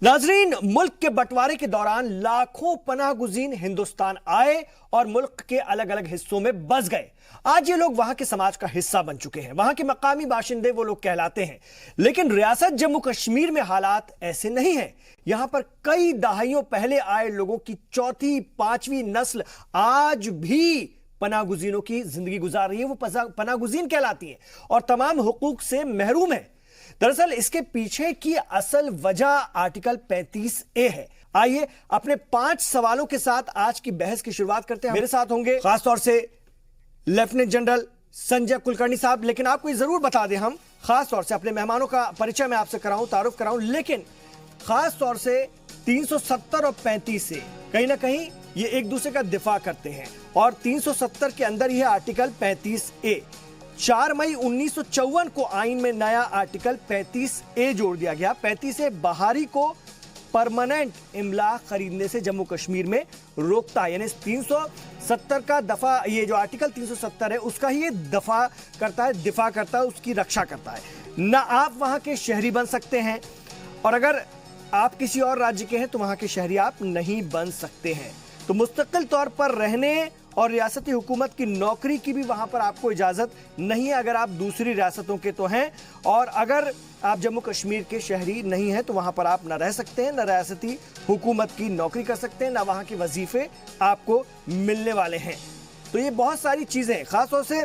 नाजरीन, मुल्क के बंटवारे के दौरान लाखों पनाह गुज़ीन हिंदुस्तान आए और मुल्क के अलग अलग हिस्सों में बस गए। आज ये लोग वहां के समाज का हिस्सा बन चुके हैं, वहां के मकामी बाशिंदे वो लोग कहलाते हैं। लेकिन रियासत जम्मू कश्मीर में हालात ऐसे नहीं हैं। यहां पर कई दहाइयों पहले आए लोगों की चौथी पांचवी नस्ल आज भी पनाह गुज़ीनों की जिंदगी गुजार रही है। वो पनाह गुज़ीन कहलाती है और तमाम हुकूक से महरूम है। दरअसल इसके पीछे की असल वजह आर्टिकल 35A है। आइए अपने 5 सवालों के साथ आज की बहस की शुरुआत करते हैं। मेरे साथ होंगे खासतौर से लेफ्टिनेंट जनरल संजय कुलकर्णी साहब। लेकिन आपको ये जरूर बता दें, हम खास तौर से अपने मेहमानों का परिचय मैं आपसे कराऊं, तारुफ कराऊं, लेकिन खास तौर से 370 और 35 से कहीं ना कहीं ये एक दूसरे का दिफा करते हैं। और 370 के अंदर यह आर्टिकल 35A, 4 मई 1954 को आइन में नया आर्टिकल 35A जोड़ दिया गया। 35A बहारी को परमानेंट इमला खरीदने से जम्मू कश्मीर में रोकता है। यानी 370 का दफा, ये जो आर्टिकल 370 है उसका ही ये दफा करता है, दिफा करता है, उसकी रक्षा करता है। ना आप वहां के शहरी बन सकते हैं और अगर आप किसी और राज्य के हैं तो वहां के शहरी आप नहीं बन सकते हैं। तो मुस्तकिल तौर पर रहने और रियासती हुकूमत की नौकरी की भी वहां पर आपको इजाजत नहीं है अगर आप दूसरी रियासतों के तो हैं। और अगर आप जम्मू कश्मीर के शहरी नहीं हैं तो वहां पर आप न रह सकते हैं, न रियासती हुकूमत की नौकरी कर सकते हैं, न वहां के वजीफे आपको मिलने वाले हैं। तो ये बहुत सारी चीजें, खासतौर से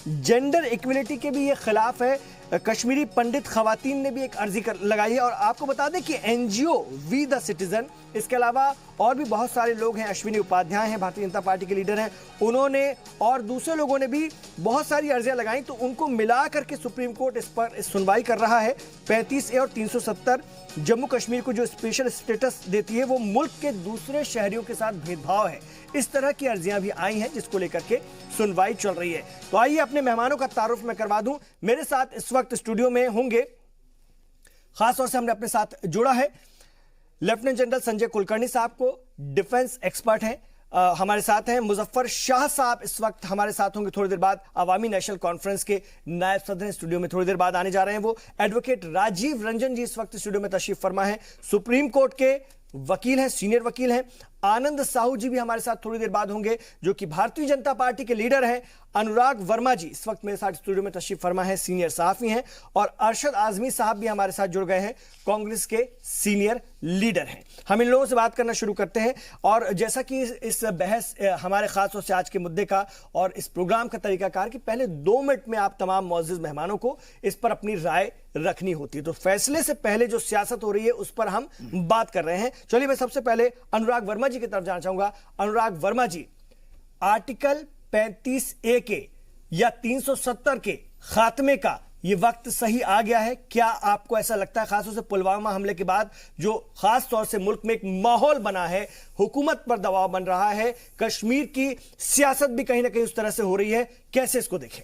जेंडर इक्वलिटी के भी ये खिलाफ है। कश्मीरी पंडित खवातीन ने भी एक अर्जी लगाई है। और आपको बता दें कि एनजीओ वी द सिटीजन, इसके अलावा और भी बहुत सारे लोग हैं, अश्विनी उपाध्याय हैं, भारतीय जनता पार्टी के लीडर हैं, उन्होंने और दूसरे लोगों ने भी बहुत सारी अर्जियां लगाई। तो उनको मिला करके सुप्रीम कोर्ट इस पर सुनवाई कर रहा है। 35A और 370 जम्मू कश्मीर को जो स्पेशल स्टेटस देती है वो मुल्क के दूसरे शहरियों के साथ भेदभाव है। इस तरह की अर्जियां भी आई हैं जिसको लेकर के सुनवाई चल रही है। तो आइए अपने मेहमानों का तारुफ मैं करवा दूं। मेरे साथ इस वक्त स्टूडियो में होंगे, खासतौर से हमने अपने साथ जोड़ा है लेफ्टिनेंट जनरल संजय कुलकर्णी साहब को, डिफेंस एक्सपर्ट हैं। हमारे साथ हैं मुजफ्फर शाह साहब, इस वक्त हमारे साथ होंगे थोड़ी देर बाद। अवामी नेशनल कॉन्फ्रेंस के नायब सदर स्टूडियो में थोड़ी देर बाद आने जा रहे हैं वो। एडवोकेट राजीव रंजन जी इस वक्त स्टूडियो में तशरीफ फरमा है, सुप्रीम कोर्ट के वकील हैं, सीनियर वकील हैं। आनंद साहू जी भी हमारे साथ थोड़ी देर बाद होंगे जो कि भारतीय जनता पार्टी के लीडर हैं। अनुराग वर्मा जी इस वक्त मेरे साथ स्टूडियो में तशरीफ फरमा है, सीनियर सहाफी हैं। और अरशद आजमी साहब भी हमारे साथ जुड़ गए हैं, कांग्रेस के सीनियर लीडर हैं। हम इन लोगों से बात करना शुरू करते हैं। और जैसा कि इस बहस हमारे खास तौर से आज के मुद्दे का और इस प्रोग्राम का तरीकाकार कि पहले 2 मिनट में आप तमाम मौजूद मेहमानों को इस पर अपनी राय रखनी होती है। तो फैसले से पहले जो सियासत हो रही है उस पर हम बात कर रहे हैं। चलिए मैं सबसे पहले अनुराग वर्मा जी की तरफ जाना चाहूंगा। अनुराग वर्मा जी, आर्टिकल 35A के या 370 के खात्मे का ये वक्त सही आ गया है? क्या आपको ऐसा लगता है, खासतौर से पुलवामा हमले के बाद जो खास तौर से मुल्क में एक माहौल बना है, हुकूमत पर दबाव बन रहा है, कश्मीर की सियासत भी कहीं ना कहीं उस तरह से हो रही है, कैसे इसको देखें?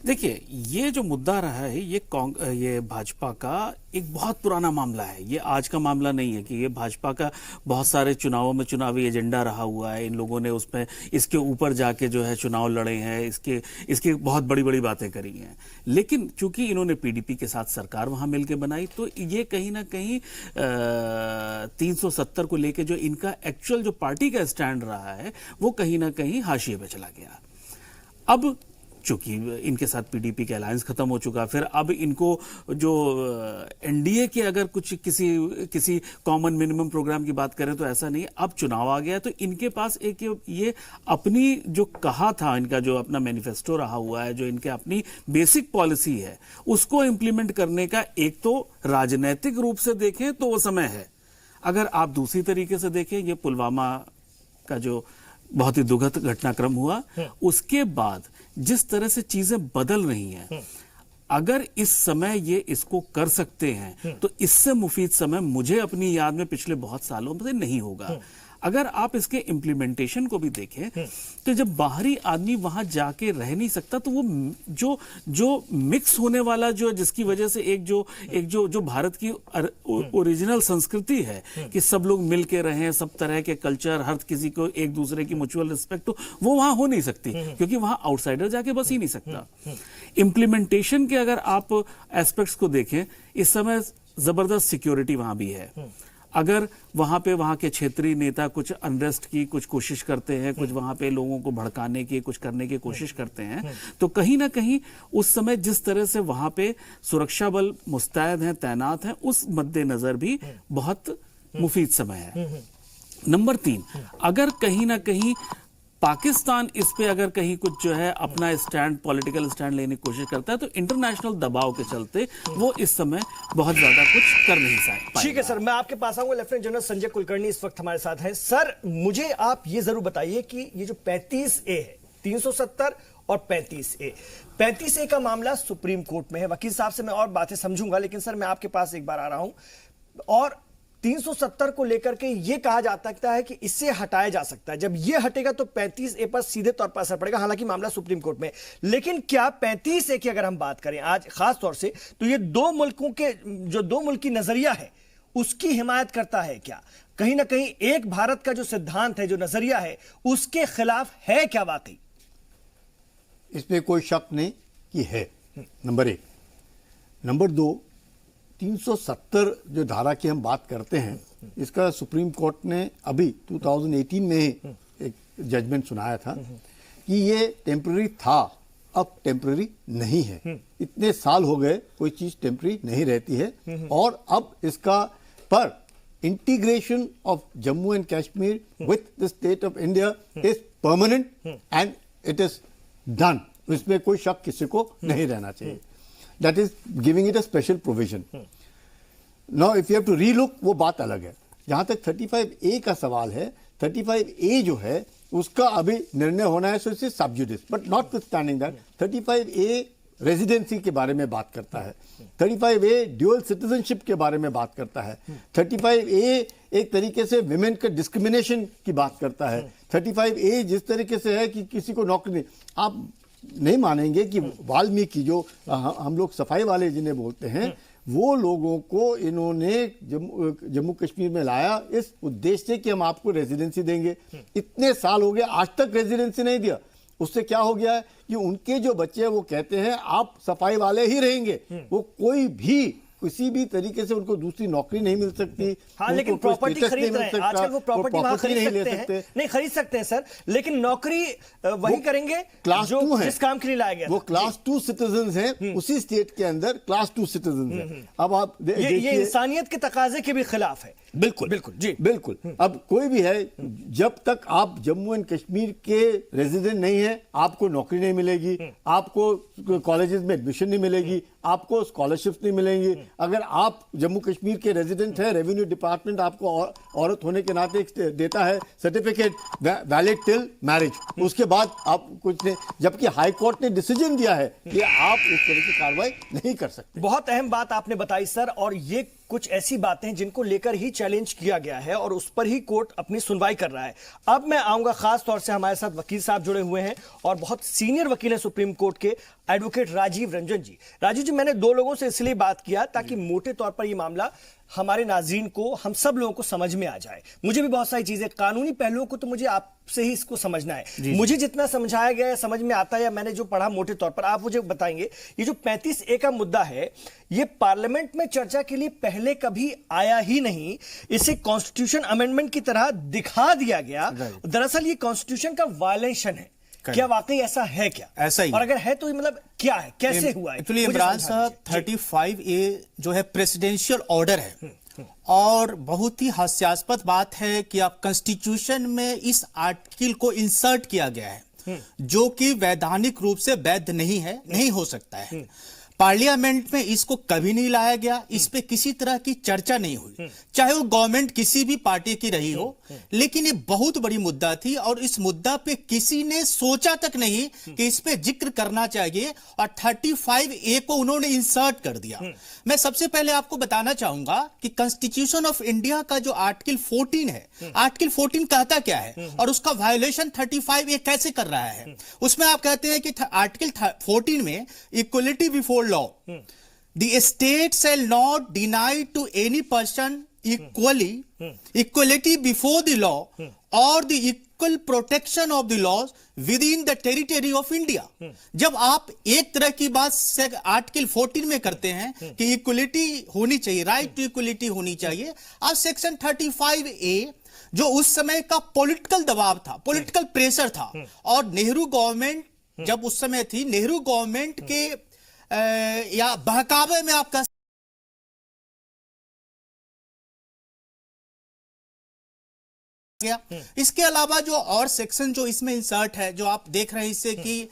देखिए, ये जो मुद्दा रहा है ये भाजपा का एक बहुत पुराना मामला है। ये आज का मामला नहीं है कि ये भाजपा का बहुत सारे चुनावों में चुनावी एजेंडा रहा हुआ है। इन लोगों ने उसमें इसके ऊपर जाके जो है चुनाव लड़े हैं, इसके बहुत बड़ी बड़ी बातें करी हैं। लेकिन चूंकि इन्होंने पीडीपी के साथ सरकार वहां मिलकर बनाई तो ये कहीं ना कहीं 370 को लेके जो इनका एक्चुअल जो पार्टी का स्टैंड रहा है वो कहीं ना कहीं हाशिए पे चला गया। अब चूंकि इनके साथ पीडीपी का अलायंस खत्म हो चुका, फिर अब इनको जो एनडीए के अगर कुछ किसी कॉमन मिनिमम प्रोग्राम की बात करें तो ऐसा नहीं। अब चुनाव आ गया तो इनके पास एक ये अपनी जो कहा था, इनका जो अपना मैनिफेस्टो रहा हुआ है, जो इनके अपनी बेसिक पॉलिसी है, उसको इंप्लीमेंट करने का एक तो राजनैतिक रूप से देखें तो वो समय है। अगर आप दूसरी तरीके से देखें, ये पुलवामा का जो बहुत ही दुखद घटनाक्रम हुआ, उसके बाद जिस तरह से चीजें बदल रही हैं, अगर इस समय ये इसको कर सकते हैं तो इससे मुफीद समय मुझे अपनी याद में पिछले बहुत सालों में नहीं होगा। अगर आप इसके इम्प्लीमेंटेशन को भी देखें तो जब बाहरी आदमी वहां जाके रह नहीं सकता तो वो जो मिक्स होने वाला जो जिसकी वजह से एक जो भारत की ओरिजिनल संस्कृति है कि सब लोग मिल के रहें, सब तरह के कल्चर, हर किसी को एक दूसरे की म्यूचुअल रिस्पेक्ट हो, वो वहां हो नहीं सकती क्योंकि वहां आउटसाइडर जाके बस ही नहीं सकता। इम्प्लीमेंटेशन के अगर आप एस्पेक्ट्स को देखें, इस समय जबरदस्त सिक्योरिटी वहां भी है। अगर वहां के क्षेत्रीय नेता कुछ अनरेस्ट की कुछ कोशिश करते हैं, कुछ वहां पे लोगों को भड़काने की कुछ करने की कोशिश करते हैं, तो कहीं ना कहीं उस समय जिस तरह से वहां पे सुरक्षा बल मुस्तैद हैं, तैनात हैं, उस मद्देनजर भी बहुत मुफीद समय है। नंबर 3, अगर कहीं ना कहीं पाकिस्तान इस पे अगर कहीं कुछ जो है अपना स्टैंड, पॉलिटिकल स्टैंड लेने की कोशिश करता है, तो इंटरनेशनल दबाव के चलते वो इस समय बहुत ज्यादा कुछ कर नहीं पाएगा। ठीक है सर, मैं आपके पास आऊंगा। लेफ्टिनेंट जनरल संजय कुलकर्णी इस वक्त हमारे साथ हैं। सर, मुझे आप ये जरूर बताइए कि ये जो 35A है, 370 और 35A, 35A का मामला सुप्रीम कोर्ट में है। वकील साहब से मैं और बातें समझूंगा, लेकिन सर मैं आपके पास एक बार आ रहा हूं। और 370 को लेकर के यह कहा जा सकता है कि इससे हटाया जा सकता है। जब यह हटेगा तो 35A पर सीधे तौर पर असर पड़ेगा, हालांकि मामला सुप्रीम कोर्ट में। लेकिन क्या 35A की अगर हम बात करें आज खास तौर से, तो ये दो मुल्कों के जो दो मुल्की नजरिया है उसकी हिमायत करता है क्या? कहीं ना कहीं एक भारत का जो सिद्धांत है, जो नजरिया है, उसके खिलाफ है क्या वाकई? इसमें कोई शक नहीं कि है, नंबर 1। नंबर 2, 370 जो धारा की हम बात करते हैं, इसका सुप्रीम कोर्ट ने अभी 2018 में ही एक जजमेंट सुनाया था कि ये टेम्पररी था, अब टेम्पररी नहीं है। इतने साल हो गए, कोई चीज टेम्पररी नहीं रहती है, और अब इसका पर integration of Jammu and Kashmir with the state of India is permanent and it is done. इसमें कोई शक किसी को नहीं रहना चाहिए। That is giving it a special provision. Now, if you have to relook, वो बात अलग है। जहां तक 35A का सवाल है, 35A जो है उसका अभी निर्णय होना है, सो इट्स सब जुडिस। But not withstanding that, 35A residency के बारे में बात करता है, 35A ड्यूअल सिटीजनशिप के बारे में बात करता है, 35A एक तरीके से विमेन के डिस्क्रिमिनेशन की बात करता है, 35A जिस तरीके से है कि किसी को नौकरी नहीं। आप नहीं मानेंगे कि वाल्मीकि जो हम लोग सफाई वाले जिन्हें बोलते हैं, वो लोगों को इन्होंने जम्मू कश्मीर में लाया इस उद्देश्य से कि हम आपको रेजिडेंसी देंगे। इतने साल हो गए, आज तक रेजिडेंसी नहीं दिया। उससे क्या हो गया है कि उनके जो बच्चे हैं वो कहते हैं आप सफाई वाले ही रहेंगे, वो कोई भी किसी भी तरीके से उनको दूसरी नौकरी नहीं मिल सकती। हाँ, लेकिन प्रॉपर्टी खरीद रहे हैं आजकल, वो प्रॉपर्टी वहां खरीद सकते हैं, नहीं खरीद सकते हैं सर, लेकिन नौकरी वही करेंगे क्लास जो 2 है, जिस काम के लिए लाया गया। वो क्लास 2 सिटीजन हैं, उसी स्टेट के अंदर क्लास 2 सिटीजन हैं। अब आप ये इंसानियत के तकाजे के भी खिलाफ है। बिल्कुल बिल्कुल जी, बिल्कुल। अब कोई भी है, जब तक आप जम्मू एंड कश्मीर के रेजिडेंट नहीं है, आपको नौकरी नहीं मिलेगी, आपको कॉलेजेस में एडमिशन नहीं मिलेगी, आपको स्कॉलरशिप नहीं मिलेंगी। अगर आप जम्मू कश्मीर के रेजिडेंट हैं, रेवेन्यू डिपार्टमेंट आपको औरत होने के नाते देता है सर्टिफिकेट वैलिड टिल मैरिज, उसके बाद आप कुछ नहीं। जबकि हाई कोर्ट ने डिसीजन दिया है कि आप इस तरह की कार्रवाई नहीं कर सकते। बहुत अहम बात आपने बताई सर, और ये कुछ ऐसी बातें जिनको लेकर ही चैलेंज किया गया है और उस पर ही कोर्ट अपनी सुनवाई कर रहा है। अब मैं आऊंगा, खास तौर से हमारे साथ वकील साहब जुड़े हुए हैं और बहुत सीनियर वकील हैं सुप्रीम कोर्ट के, एडवोकेट राजीव रंजन जी। राजीव जी, मैंने दो लोगों से इसलिए बात किया ताकि मोटे तौर पर यह मामला हमारे नाज़रीन को, हम सब लोगों को समझ में आ जाए। मुझे भी बहुत सारी चीजें, कानूनी पहलुओं को तो मुझे आपसे ही इसको समझना है। मुझे जितना समझाया गया है, समझ में आता है, या मैंने जो पढ़ा मोटे तौर पर, आप मुझे बताएंगे। ये जो 35A का मुद्दा है, ये पार्लियामेंट में चर्चा के लिए पहले कभी आया ही नहीं। इसे कॉन्स्टिट्यूशन अमेंडमेंट की तरह दिखा दिया गया। दरअसल ये कॉन्स्टिट्यूशन का वायलेशन है। क्या वाकई ऐसा है क्या? ऐसा ही, और अगर है तो मतलब क्या है, कैसे हुआ है? एक्चुअली इमरान साहब, 35A जो है प्रेसिडेंशियल ऑर्डर है, और बहुत ही हास्यास्पद बात है कि आप कॉन्स्टिट्यूशन में इस आर्टिकल को इंसर्ट किया गया है जो कि वैधानिक रूप से वैध नहीं है, नहीं हो सकता है। पार्लियामेंट में इसको कभी नहीं लाया गया, इस पे किसी तरह की चर्चा नहीं हुई, चाहे वो गवर्नमेंट किसी भी पार्टी की रही हो। लेकिन ये बहुत बड़ी मुद्दा थी और इस मुद्दा पे किसी ने सोचा तक नहीं कि इस पे जिक्र करना चाहिए, और 35A को उन्होंने इंसर्ट कर दिया। मैं सबसे पहले आपको बताना चाहूंगा कि कॉन्स्टिट्यूशन ऑफ इंडिया का जो आर्टिकल 14 है, आर्टिकल 14 कहता क्या है और उसका वायोलेशन 35A कैसे कर रहा है। उसमें आप कहते हैं कि आर्टिकल 14 में equality before law, the state shall not deny to any person equality before the law और the equal protection of the laws within the territory of India. जब आप एक तरह की बात आर्टिकल 14 में करते हैं कि इक्वलिटी होनी चाहिए, राइट टू इक्वलिटी होनी चाहिए, आप सेक्शन 35A जो उस समय का पॉलिटिकल दबाव था, पॉलिटिकल प्रेशर था, और नेहरू गवर्नमेंट जब उस समय थी, नेहरू गवर्नमेंट के या बहकावे में आप कह गया। इसके अलावा जो और सेक्शन जो इसमें इंसर्ट है, जो आप देख रहे हैं इससे कि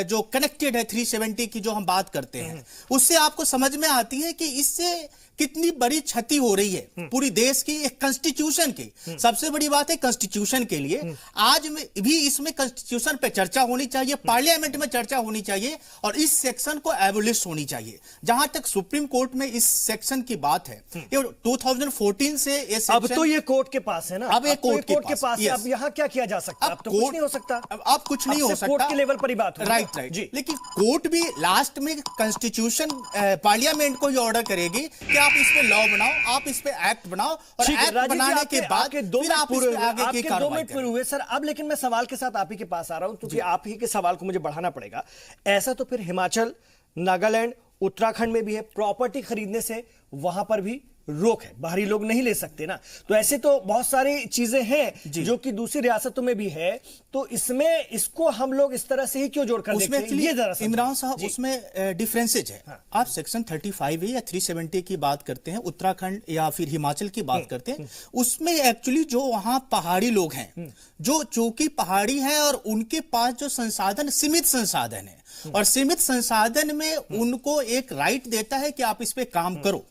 जो कनेक्टेड है 370 की जो हम बात करते हैं, उससे आपको समझ में आती है कि इससे कितनी बड़ी क्षति हो रही है पूरी देश की एक कॉन्स्टिट्यूशन की। सबसे बड़ी बात है कॉन्स्टिट्यूशन के लिए आज में भी इसमें कॉन्स्टिट्यूशन पे चर्चा होनी चाहिए, पार्लियामेंट में चर्चा होनी चाहिए, और इस सेक्शन को एबोलिश होनी चाहिए। जहां तक सुप्रीम कोर्ट में इस सेक्शन की बात है, ये 2014 से ये सेक्शन, अब तो ये कोर्ट के पास है ना, अब ये कोर्ट के पास है। अब यहाँ क्या किया जा सकता है? अब तो कुछ नहीं हो सकता, अब कुछ नहीं हो सकता, कोर्ट के लेवल पर ही बात होगी। राइट जी। लेकिन कोर्ट भी लास्ट में कॉन्स्टिट्यूशन पार्लियामेंट को ये ऑर्डर करेगी कि आप इस पे लॉ बनाओ, आप इस पे एक्ट बनाओ, और एक्ट बनाने के बाद फिर आप इस पे आगे की कार्रवाई करें। हुए सर। अब लेकिन मैं सवाल के साथ आप ही के पास आ रहा हूं, क्योंकि आप ही के सवाल को मुझे बढ़ाना पड़ेगा। ऐसा तो फिर हिमाचल, नागालैंड, उत्तराखंड में भी है, प्रॉपर्टी खरीदने से वहां पर भी रोक है, बाहरी लोग नहीं ले सकते ना। तो ऐसे तो बहुत सारी चीजें हैं जो कि दूसरी रियासतों में भी है, तो इसमें इसको हम लोग इस तरह से ही क्यों जोड़कर देखते हैं? ये जरा इमरान साहब, उसमें डिफरेंसेज है। हाँ। आप सेक्शन 35A या 370 की बात करते हैं, उत्तराखंड या फिर हिमाचल की बात करते हैं, उसमें एक्चुअली जो वहां पहाड़ी लोग हैं, जो चूंकि पहाड़ी है और उनके पास जो संसाधन सीमित संसाधन है, और सीमित संसाधन में उनको एक राइट देता है कि आप इस पे काम करो,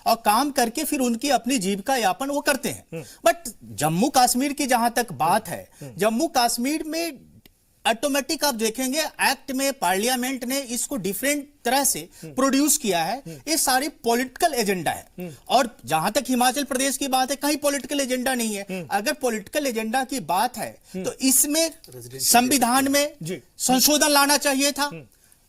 और काम करके फिर उनकी अपनी जीविका यापन वो करते हैं। बट जम्मू कश्मीर की जहां तक बात है, जम्मू कश्मीर में ऑटोमेटिक आप देखेंगे एक्ट में पार्लियामेंट ने इसको डिफरेंट तरह से प्रोड्यूस किया है। ये सारी पॉलिटिकल एजेंडा है। और जहां तक हिमाचल प्रदेश की बात है, कहीं पॉलिटिकल एजेंडा नहीं है। अगर पॉलिटिकल एजेंडा की बात है तो इसमें संविधान में संशोधन लाना चाहिए था।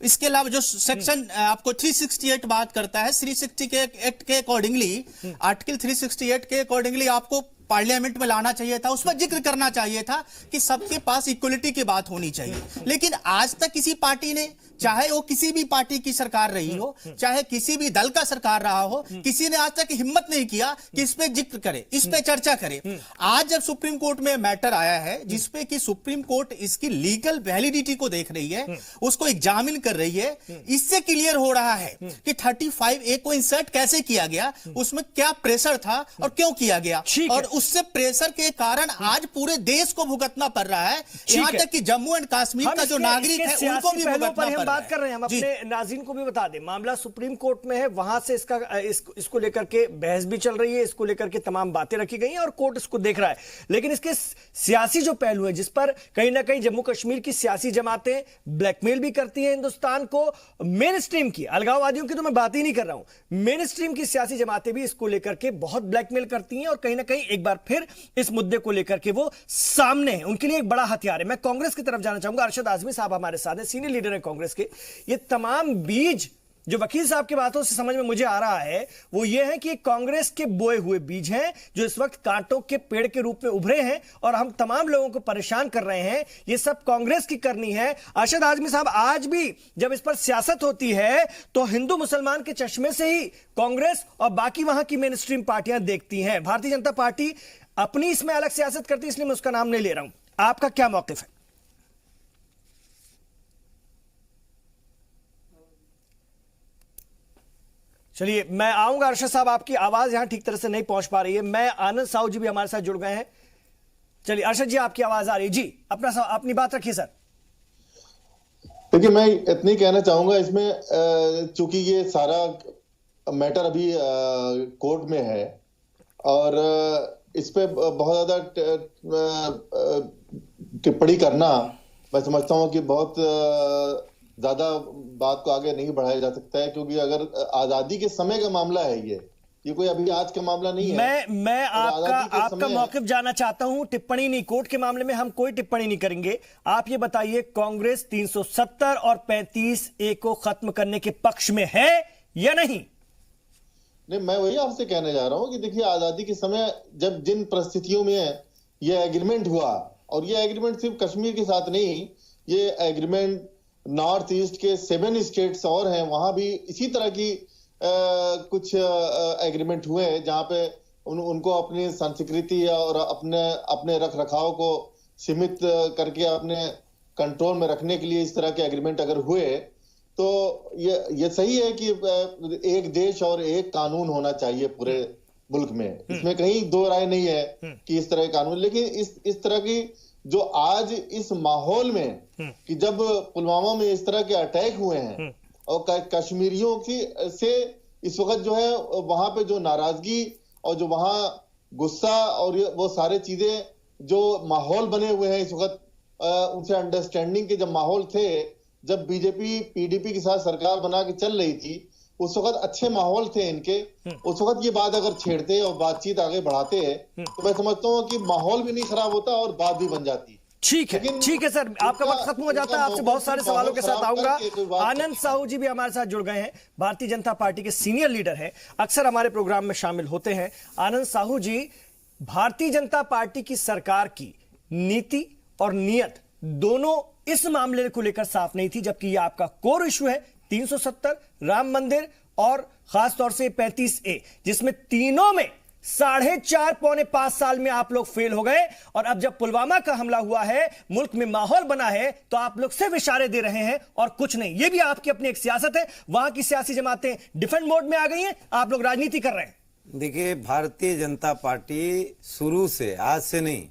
इसके अलावा जो सेक्शन आपको 368 बात करता है, 360 के एक्ट के अकॉर्डिंगली, आर्टिकल 368 के अकॉर्डिंगली आपको पार्लियामेंट में लाना चाहिए था, उसमें जिक्र करना चाहिए था कि सबके पास इक्वलिटी की बात होनी चाहिए। लेकिन आज तक किसी पार्टी ने, चाहे वो किसी भी पार्टी की सरकार रही हो, चाहे किसी भी दल का सरकार रहा हो, किसी ने आज तक हिम्मत नहीं किया कि इस पे जिक्र करे, इस पे चर्चा करे। आज जब सुप्रीम कोर्ट में मैटर आया है जिसपे कि सुप्रीम कोर्ट इसकी लीगल वैलिडिटी को देख रही है, उसको एग्जामिन कर रही है, इससे क्लियर हो रहा है कि 35A को इंसर्ट कैसे किया गया, उसमें क्या प्रेशर था और क्यों किया गया, और उससे प्रेशर के कारण आज पूरे देश को भुगतना पड़ रहा है। यहां तक कि जम्मू एंड कश्मीर का जो नागरिक है उनको भी भुगतना पड़ रहा है। बात कर रहे हैं हम, अपने नाज़रीन को भी बता दें, मामला सुप्रीम कोर्ट में है, वहां से इसको लेकर के बहस भी चल रही है, इसको लेकर के तमाम बातें रखी गई हैं और कोर्ट इसको देख रहा है। लेकिन इसके सियासी जो पहलू है, जिस पर कहीं ना कहीं जम्मू कश्मीर की सियासी जमातें ब्लैकमेल भी करती हैं हिंदुस्तान को, मेन स्ट्रीम की, अलगाववादियों की तो मैं बात ही नहीं कर रहा हूं, मेन स्ट्रीम की सियासी जमातें भी इसको लेकर के बहुत ब्लैकमेल करती हैं, और कहीं ना कहीं एक बार फिर इस मुद्दे को लेकर के वो सामने है, उनके लिए एक बड़ा हथियार है। मैं कांग्रेस की तरफ जाना चाहूंगा, अरशद आजमी साहब हमारे साथ हैं, सीनियर लीडर है कांग्रेस के। ये तमाम बीज जो वकील साहब की बातों से समझ में मुझे आ रहा है, वो ये है कि कांग्रेस के बोए हुए बीज हैं जो इस वक्त कांटों के पेड़ के रूप में उभरे हैं और हम तमाम लोगों को परेशान कर रहे हैं। ये सब कांग्रेस की करनी है। अरशद आजमी साहब, आज भी जब इस पर सियासत होती है तो हिंदू मुसलमान के चश्मे से ही कांग्रेस और बाकी वहां की मेन स्ट्रीम पार्टियां देखती हैं। भारतीय जनता पार्टी अपनी इसमें अलग सियासत करती है, इसलिए मैं उसका नाम नहीं ले रहा हूं। आपका क्या मौकिफ है? चलिए, मैं आऊंगा अरशद साहब, आपकी आवाज यहां ठीक तरह से नहीं पहुंच पा रही है। मैं आनंद साहू जी भी हमारे साथ जुड़ गए हैं। चलिए अरशद जी, आपकी आवाज आ रही है जी, अपनी बात रखिए सर। देखिए, मैं इतनी कहना चाहूंगा इसमें, चूंकि ये सारा मैटर अभी कोर्ट में है और इस पे बहुत ज्यादा टिप्पणी करना, मैं समझता हूं कि बहुत ज्यादा बात को आगे नहीं बढ़ाया जा सकता है, क्योंकि अगर आजादी के समय का मामला है, ये कोई अभी आज का मामला नहीं है। मैं आपका मौकिफ जानना चाहता हूं। टिप्पणी नहीं, कोर्ट के मामले में हम कोई टिप्पणी नहीं करेंगे। आप ये बताइए, कांग्रेस 370 और 35A को खत्म करने के पक्ष में है या नहीं? नहीं, मैं वही आपसे कहने जा रहा हूं कि देखिए, आजादी के समय जब जिन परिस्थितियों में ये एग्रीमेंट हुआ, और ये एग्रीमेंट सिर्फ कश्मीर के साथ नहीं, ये एग्रीमेंट नॉर्थ ईस्ट के 7 स्टेट्स और हैं, वहां भी इसी तरह की कुछ एग्रीमेंट हुए हैं, जहां पे उनको अपनी संस्कृति और अपने रख रखाव को सीमित करके अपने कंट्रोल में रखने के लिए इस तरह के एग्रीमेंट अगर हुए, तो ये सही है कि एक देश और एक कानून होना चाहिए पूरे मुल्क में, इसमें कहीं दो राय नहीं है कि इस तरह के कानून। लेकिन इस तरह की जो आज इस माहौल में कि जब पुलवामा में इस तरह के अटैक हुए हैं और कश्मीरियों की से इस वक्त जो है वहां पे जो नाराजगी और जो वहां गुस्सा और वो सारे चीजें जो माहौल बने हुए हैं इस वक्त, उनसे अंडरस्टैंडिंग के जब माहौल थे, जब बीजेपी पीडीपी के साथ सरकार बना के चल रही थी, उस वक्त अच्छे माहौल थे इनके, उस वक्त ये बात अगर छेड़ते और बातचीत आगे बढ़ाते तो मैं समझता हूँ कि माहौल भी नहीं खराब होता और बात भी बन जाती। ठीक है सर, आपका वक्त खत्म हो जाता है। आपसे बहुत सारे सवालों के साथ आऊंगा। आनंद साहू जी भी हमारे साथ जुड़ गए हैं, भारतीय जनता पार्टी के सीनियर लीडर हैं, अक्सर हमारे प्रोग्राम में शामिल होते हैं। आनंद साहू जी, भारतीय जनता पार्टी की सरकार की नीति और नियत दोनों इस मामले को लेकर साफ नहीं थी, जबकि यह आपका कोर इशू है 370, राम मंदिर और खासतौर से 35A, जिसमें तीनों में 4.5 पौने 5 साल में आप लोग फेल हो गए। और अब जब पुलवामा का हमला हुआ है, मुल्क में माहौल बना है, तो आप लोग सिर्फ इशारे दे रहे हैं और कुछ नहीं। यह भी आपकी अपनी एक सियासत है। वहां की सियासी जमातें डिफेंड मोड में आ गई हैं, आप लोग राजनीति कर रहे हैं। देखिए, भारतीय जनता पार्टी शुरू से, आज से नहीं,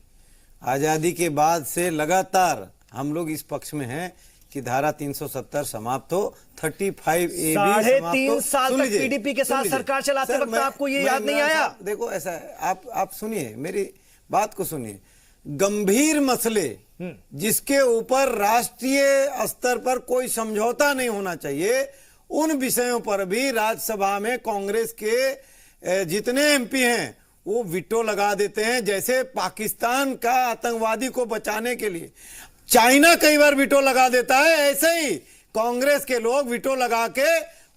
आजादी के बाद से लगातार हम लोग इस पक्ष में हैं कि धारा 370 समाप्त हो, 35A भी समाप्त हो। 3.5 साल तक पीडीपी के साथ सरकार चलाते वक्त आपको ये याद नहीं आया? देखो, ऐसा है, आप सुनिए, मेरी बात को सुनिए। गंभीर मसले जिसके ऊपर राष्ट्रीय स्तर पर कोई समझौता नहीं होना चाहिए, उन विषयों पर भी राज्यसभा में कांग्रेस के जितने एमपी हैं वो विटो लगा देते हैं। जैसे पाकिस्तान का आतंकवादी को बचाने के लिए चाइना कई बार विटो लगा देता है, ऐसे ही कांग्रेस के लोग विटो लगा के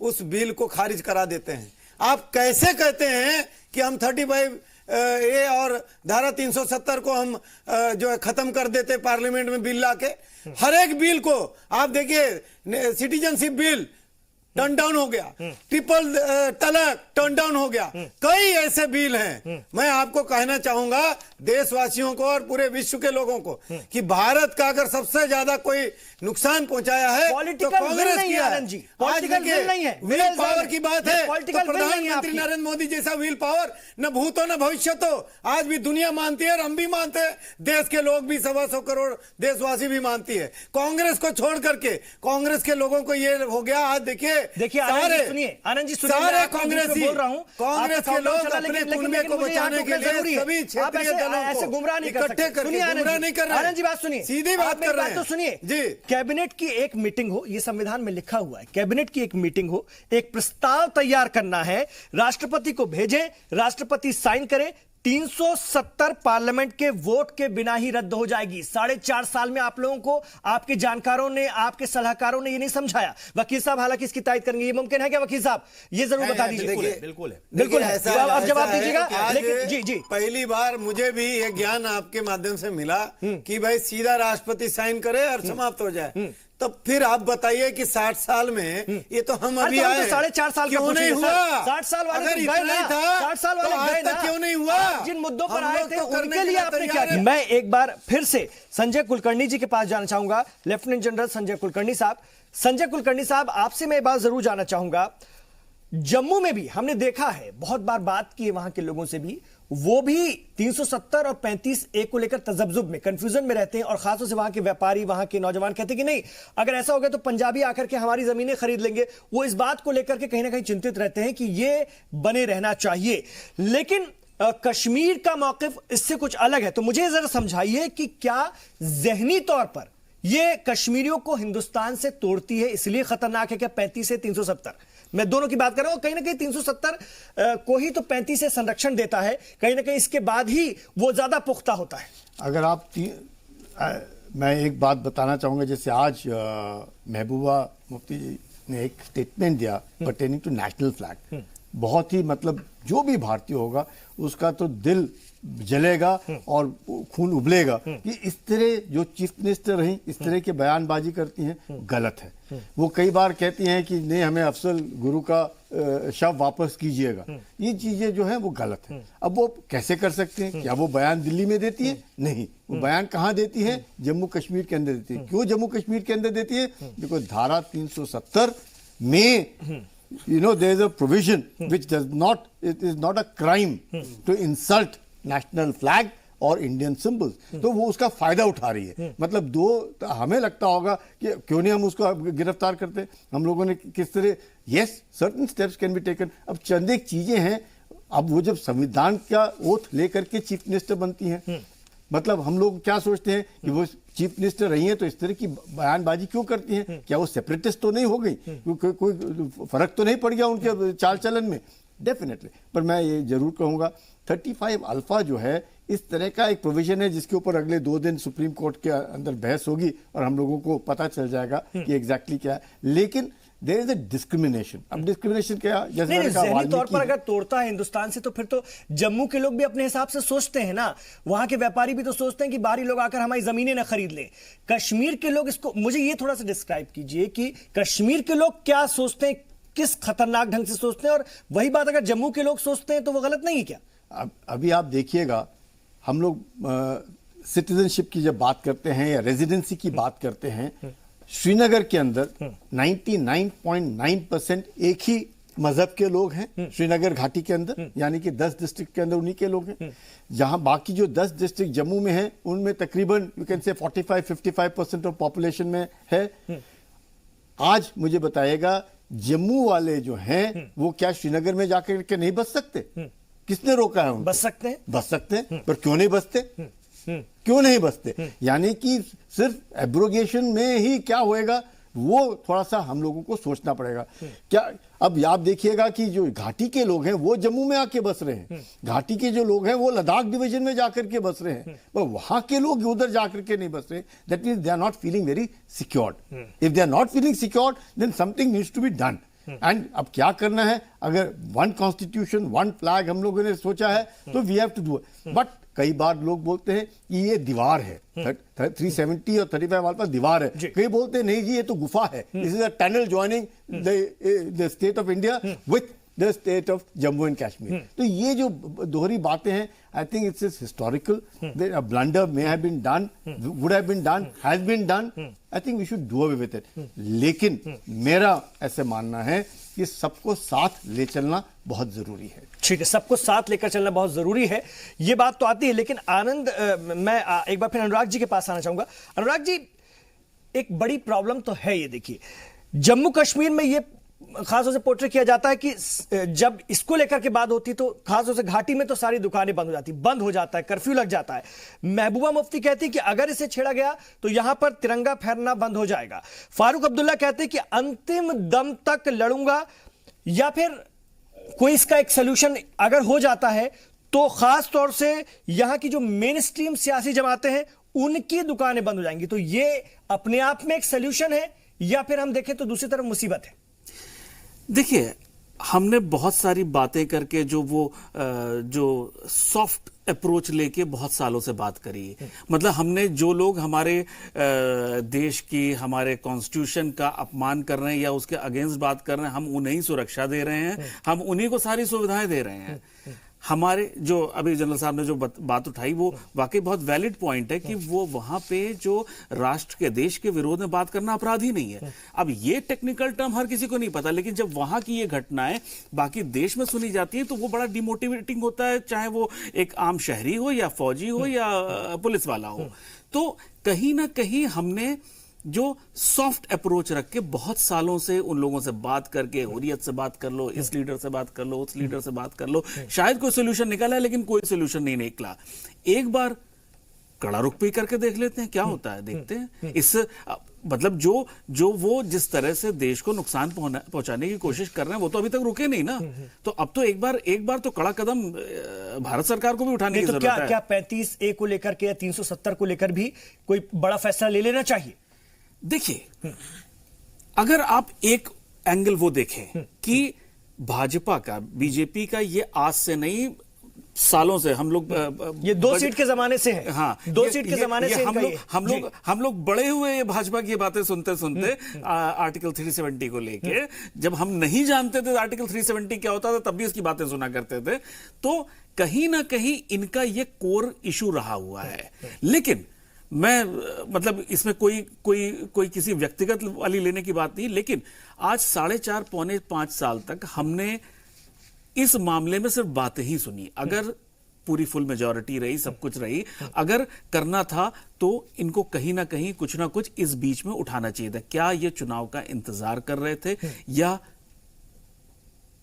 उस बिल को खारिज करा देते हैं। आप कैसे कहते हैं कि हम 35A और धारा 370 को हम जो है खत्म कर देते पार्लियामेंट में बिल लाके? हर एक बिल को आप देखिए, सिटीजनशिप बिल टर्न डाउन हो गया, ट्रिपल तलाक टर्न डाउन हो गया, कई ऐसे बिल हैं। मैं आपको कहना चाहूंगा, देशवासियों को और पूरे विश्व के लोगों को, कि भारत का अगर सबसे ज्यादा कोई नुकसान पहुंचाया है तो कांग्रेस किया है। आज देखिए, विल पावर की बात है तो प्रधानमंत्री नरेंद्र मोदी जैसा विल पावर न भूतो न भविष्य तो आज भी दुनिया मानती है और हम भी मानते हैं, देश के लोग भी 125 करोड़ देशवासी भी मानती है। कांग्रेस को छोड़ करके कांग्रेस के लोगों को ये हो गया। आज देखिए आनंद जी सुनिए, सारे कांग्रेसी बोल रहा हूं, कांग्रेस के लोग अपने कुनबे को बचाने के लिए सभी क्षेत्रीय दलों को गुमराह नहीं इकट्ठे करके गुमराह नहीं कर रहे हैं। आनंद जी बात सुनिए, सीधी बात कर रहे हैं। तो सुनिए जी, कैबिनेट की एक मीटिंग हो, यह संविधान में लिखा हुआ है, कैबिनेट की एक मीटिंग हो, एक प्रस्ताव तैयार करना है, राष्ट्रपति को भेजें, राष्ट्रपति साइन करें, 370 पार्लियामेंट के वोट के बिना ही रद्द हो जाएगी। 4.5 साल में आप लोगों को आपके जानकारों ने, आपके सलाहकारों ने ये नहीं समझाया। वकील साहब हालांकि इसकी तायद करेंगे, ये मुमकिन है क्या वकील साहब? ये जरूर बता दीजिए। बिल्कुल है, अब जवाब दीजिएगा। लेकिन जी, पहली बार मुझे भी ये ज्ञान आपके माध्यम से मिला कि भाई सीधा राष्ट्रपति साइन करे और समाप्त हो जाए। तब फिर आप बताइए कि 60 साल में ये तो हम अभी आए, 4.5 साल क्यों नहीं हुआ? 60 साल वाले अगर इतना ही था 60 साल वाले तो आज तक क्यों नहीं हुआ? जिन मुद्दों पर आए थे तो उनके लिए आपने क्या किया? मैं एक बार फिर से संजय कुलकर्णी जी के पास जाना चाहूंगा, लेफ्टिनेंट जनरल संजय कुलकर्णी साहब। संजय कुलकर्णी साहब, आपसे मैं बात जरूर जानना चाहूंगा, जम्मू में भी हमने देखा है, बहुत बार बात की है वहां के लोगों से भी, वो भी 370 और 35A को लेकर तजब्जुब में, कंफ्यूजन में रहते हैं। और खासतौर से वहां के व्यापारी, वहां के नौजवान कहते हैं कि नहीं, अगर ऐसा हो गया तो पंजाबी आकर के हमारी जमीनें खरीद लेंगे। वो इस बात को लेकर के कहीं ना कहीं चिंतित रहते हैं कि ये बने रहना चाहिए। लेकिन कश्मीर का मौकिफ इससे कुछ अलग है। तो मुझे जरा समझाइए कि क्या जहनी तौर पर ये कश्मीरियों को हिंदुस्तान से तोड़ती है, इसलिए खतरनाक है क्या 35 से 370? मैं दोनों की बात कर रहा हूं। कहीं ना कहीं 370 को ही तो 35 से संरक्षण देता है, कहीं ना कहीं इसके बाद ही वो ज्यादा पुख्ता होता है। अगर आप मैं एक बात बताना चाहूंगा, जैसे आज महबूबा मुफ्ती जी ने एक स्टेटमेंट दिया पर्टेनिंग टू नेशनल फ्लैग, बहुत ही मतलब जो भी भारतीय होगा उसका तो दिल जलेगा और खून उबलेगा कि इस तरह जो चीफ मिनिस्टर रही इस तरह के बयानबाजी करती हैं, गलत है। वो कई बार कहती हैं कि नहीं हमें अफजल गुरु का शव वापस कीजिएगा, ये चीजें जो है वो गलत है। अब वो कैसे कर सकते हैं? क्या वो बयान दिल्ली में देती है? नहीं, वो बयान कहाँ देती है? जम्मू कश्मीर के अंदर देती है। क्यों जम्मू कश्मीर के अंदर देती है? बिकॉज धारा 370 में there is a provision which does not, it is not a crime to insult national flag और इंडियन सिंबल्स, तो वो उसका फायदा उठा रही है। मतलब तो हमें लगता होगा कि क्यों नहीं हम उसको गिरफ्तार करते। हम लोगों ने किस तरह, yes certain steps can be taken. अब चंद एक चीजें हैं, अब वो जब संविधान का ओथ लेकर के चीफ मिनिस्टर बनती हैं, मतलब हम लोग क्या सोचते हैं कि वो चीफ मिनिस्टर रही हैं तो इस तरह की बयानबाजी क्यों करती हैं? क्या वो सेपरेटिस्ट तो नहीं हो गई? कोई फर्क तो नहीं पड़ गया उनके चाल चलन में? डेफिनेटली। पर मैं ये जरूर कहूंगा 35 अल्फा जो है इस तरह का एक प्रोविजन है जिसके ऊपर अगले 2 दिन सुप्रीम कोर्ट के अंदर बहस होगी और हम लोगों को पता चल जाएगा कि एग्जैक्टली क्या है। लेकिन देयर इज अ डिस्क्रिमिनेशन। अब डिस्क्रिमिनेशन क्या, जैसे मैंने कहा, ज़हनी तौर पर अगर तोड़ता है हिंदुस्तान से तो फिर तो जम्मू के लोग भी अपने हिसाब से सोचते हैं ना, वहां के व्यापारी भी तो सोचते हैं कि बाहरी लोग आकर हमारी जमीनें ना खरीद लें। कश्मीर के लोग, इसको मुझे ये थोड़ा सा डिस्क्राइब कीजिए कि कश्मीर के लोग क्या सोचते हैं, किस खतरनाक ढंग से सोचते हैं, और वही बात अगर जम्मू के लोग सोचते हैं तो वो गलत नहीं है क्या? अभी आप देखिएगा, हम लोग सिटीजनशिप की जब बात करते हैं या रेजिडेंसी की बात करते हैं, श्रीनगर के अंदर 99.9% एक ही मजहब के लोग हैं श्रीनगर घाटी के अंदर, यानी कि 10 डिस्ट्रिक्ट के अंदर उन्हीं के लोग हैं। जहां बाकी जो 10 डिस्ट्रिक्ट जम्मू में हैं उनमें तकरीबन you can say 45-55% of population में है। आज मुझे बताइएगा, जम्मू वाले जो हैं वो क्या श्रीनगर में जाकर के नहीं बस सकते? किसने रोका है उनको? बस सकते हैं, बस सकते हैं, पर क्यों नहीं बसते? क्यों नहीं बसते? यानी कि सिर्फ एब्रोगेशन में ही क्या होएगा, वो थोड़ा सा हम लोगों को सोचना पड़ेगा। क्या अब आप देखिएगा कि जो घाटी के लोग हैं वो जम्मू में आके बस रहे हैं, घाटी के जो लोग हैं वो लद्दाख डिवीजन में जाकर के बस रहे हैं, पर वहां के लोग उधर जाकर के नहीं बस रहे। That means they are not feeling very secured. If they are not feeling secured then something needs to be done. And अब क्या करना है? अगर 1 कॉन्स्टिट्यूशन 1 फ्लैग हम लोगों ने सोचा है तो we have to do it. But कई बार लोग बोलते हैं कि ये दीवार है, 370 और 35 वाले पास दीवार है। कई बोलते हैं नहीं जी ये तो गुफा है, this is a tunnel joining the state of India with the state of Jammu and Kashmir. तो ये जो दोहरी बातें हैं, I think it's is historical. A blunder may have been done, would have been done, has been done. I think we should do away with it. लेकिन मेरा ऐसे मानना है कि सबको साथ ले चलना बहुत जरूरी है। ठीक है, सबको साथ लेकर चलना बहुत जरूरी है, ये बात तो आती है। लेकिन आनंद, मैं एक बार फिर अनुराग जी के पास आना चाहूंगा। अनुराग जी, एक बड़ी प्रॉब्लम तो है ये, देखिए जम्मू कश्मीर में ये खासतौर से पोर्ट्रे किया जाता है कि जब इसको लेकर के बात होती तो खासतौर से घाटी में तो सारी दुकानें बंद हो जाती, बंद हो जाता है, कर्फ्यू लग जाता है। महबूबा मुफ्ती कहती है कि अगर इसे छेड़ा गया तो यहां पर तिरंगा फहरना बंद हो जाएगा। फारूक अब्दुल्ला कहते हैं कि अंतिम दम तक लड़ूंगा, या फिर कोई इसका एक सोल्यूशन अगर हो जाता है तो खास तौर से यहां की जो मेन स्ट्रीम सियासी जमातें हैं उनकी दुकानें बंद हो जाएंगी। तो ये अपने आप में एक सोल्यूशन है, या फिर हम देखें तो दूसरी तरफ मुसीबत है? देखिए, हमने बहुत सारी बातें करके जो सॉफ्ट अप्रोच लेके बहुत सालों से बात करी है। मतलब हमने जो लोग हमारे देश की, हमारे कॉन्स्टिट्यूशन का अपमान कर रहे हैं या उसके अगेंस्ट बात कर रहे हैं, हम उन्हें सुरक्षा दे रहे हैं, हम उन्हीं को सारी सुविधाएं दे रहे हैं। हमारे जो अभी जनरल साहब ने जो बात उठाई वो वाकई बहुत वैलिड पॉइंट है कि वो वहां पे जो राष्ट्र के, देश के विरोध में बात करना अपराध ही नहीं है। अब ये टेक्निकल टर्म हर किसी को नहीं पता, लेकिन जब वहां की ये घटनाएं बाकी देश में सुनी जाती है तो वो बड़ा डिमोटिवेटिंग होता है, चाहे वो एक आम शहरी हो या फौजी हो या पुलिस वाला हो। तो कहीं ना कहीं हमने जो सॉफ्ट अप्रोच रख के बहुत सालों से उन लोगों से बात करके, हुर्रियत से बात कर लो, इस लीडर से बात कर लो, उस लीडर से बात कर लो, शायद कोई सोल्यूशन निकला है, लेकिन कोई सोल्यूशन नहीं निकला। एक बार कड़ा रुख पे करके देख लेते हैं क्या होता है, देखते हैं। इस मतलब जो वो जिस तरह से देश को नुकसान पहुंचाने की कोशिश कर रहे हैं वो तो अभी तक रुके नहीं ना। तो अब तो एक बार तो कड़ा कदम भारत सरकार को भी उठाने की जरूरत है। क्या 35A को लेकर के या 370 को लेकर भी कोई बड़ा फैसला ले लेना चाहिए? देखिए, अगर आप एक एंगल वो देखें कि भाजपा का, बीजेपी का ये आज से नहीं, सालों से हम लोग ये 2 सीट के जमाने से है। हाँ, 2 सीट के जमाने से हम लोग बड़े हुए ये भाजपा की बातें सुनते सुनते आर्टिकल 370 को लेके। जब हम नहीं जानते थे आर्टिकल 370 क्या होता था, तब भी इसकी बातें सुना करते थे। तो कहीं ना कहीं इनका ये कोर इशू रहा हुआ है। लेकिन मैं मतलब इसमें कोई किसी व्यक्तिगत वाली लेने की बात नहीं, लेकिन आज 4.5 पौने 5 साल तक हमने इस मामले में सिर्फ बातें ही सुनी। अगर पूरी फुल मेजॉरिटी रही, सब कुछ रही, अगर करना था तो इनको कहीं ना कहीं कुछ ना कुछ इस बीच में उठाना चाहिए था। क्या ये चुनाव का इंतजार कर रहे थे या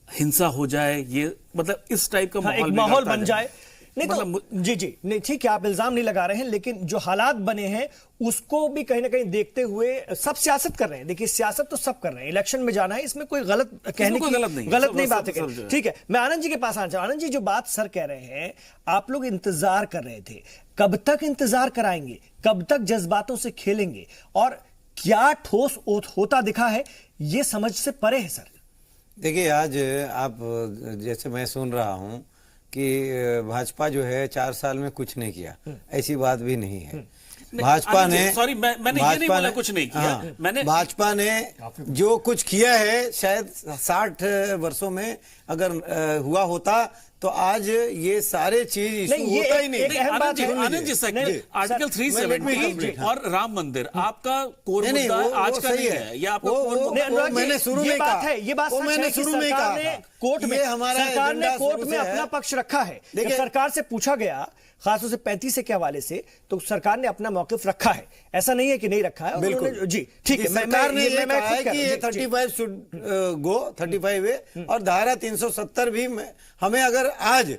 हिंसा हो जाए, ये मतलब इस टाइप का माहौल बन जाए? नहीं तो जी नहीं, ठीक है, आप इल्जाम नहीं लगा रहे हैं, लेकिन जो हालात बने हैं उसको भी कहीं ना कहीं देखते हुए सब सियासत कर रहे हैं। देखिए, सियासत तो सब कर रहे हैं, इलेक्शन में जाना है, इसमें कोई गलत कहने की गलत नहीं बात है। ठीक है, मैं आनंद जी के पास आना चाहूं। आनंद जी, जो बात सर कह रहे हैं, आप लोग इंतजार कर रहे थे, कब तक इंतजार कराएंगे, कब तक जज्बातों से खेलेंगे, और क्या ठोस होता दिखा है, ये समझ से परे है सर। देखिए, आज आप जैसे मैं सुन रहा हूं कि भाजपा जो है 4 साल में कुछ नहीं किया, ऐसी बात भी नहीं है। भाजपा ने, सॉरी, मैंने ये नहीं बोला कुछ नहीं किया। हाँ, मैंने भाजपा ने जो कुछ किया है, शायद 60 वर्षों में अगर हुआ होता तो आज ये सारे चीज इशू होता ही नहीं। आनंद जी, आर्टिकल 370 और राम मंदिर आपका कोर मुद्दा आज का नहीं है, ये आपका मैंने शुरू में कहा है, ये बात मैंने शुरू में कहा, कोर्ट में सरकार ने कोर्ट में अपना पक्ष रखा है। देखिए, सरकार से पूछा गया, खासतौर से 35 के हवाले से, तो सरकार ने अपना मौकिफ रखा है, ऐसा नहीं है कि नहीं रखा है। बिल्कुल जी, ठीक है, सरकार ने ये कहा है कि ये 35 शुड गो 35A, और धारा 370 भी हमें, अगर आज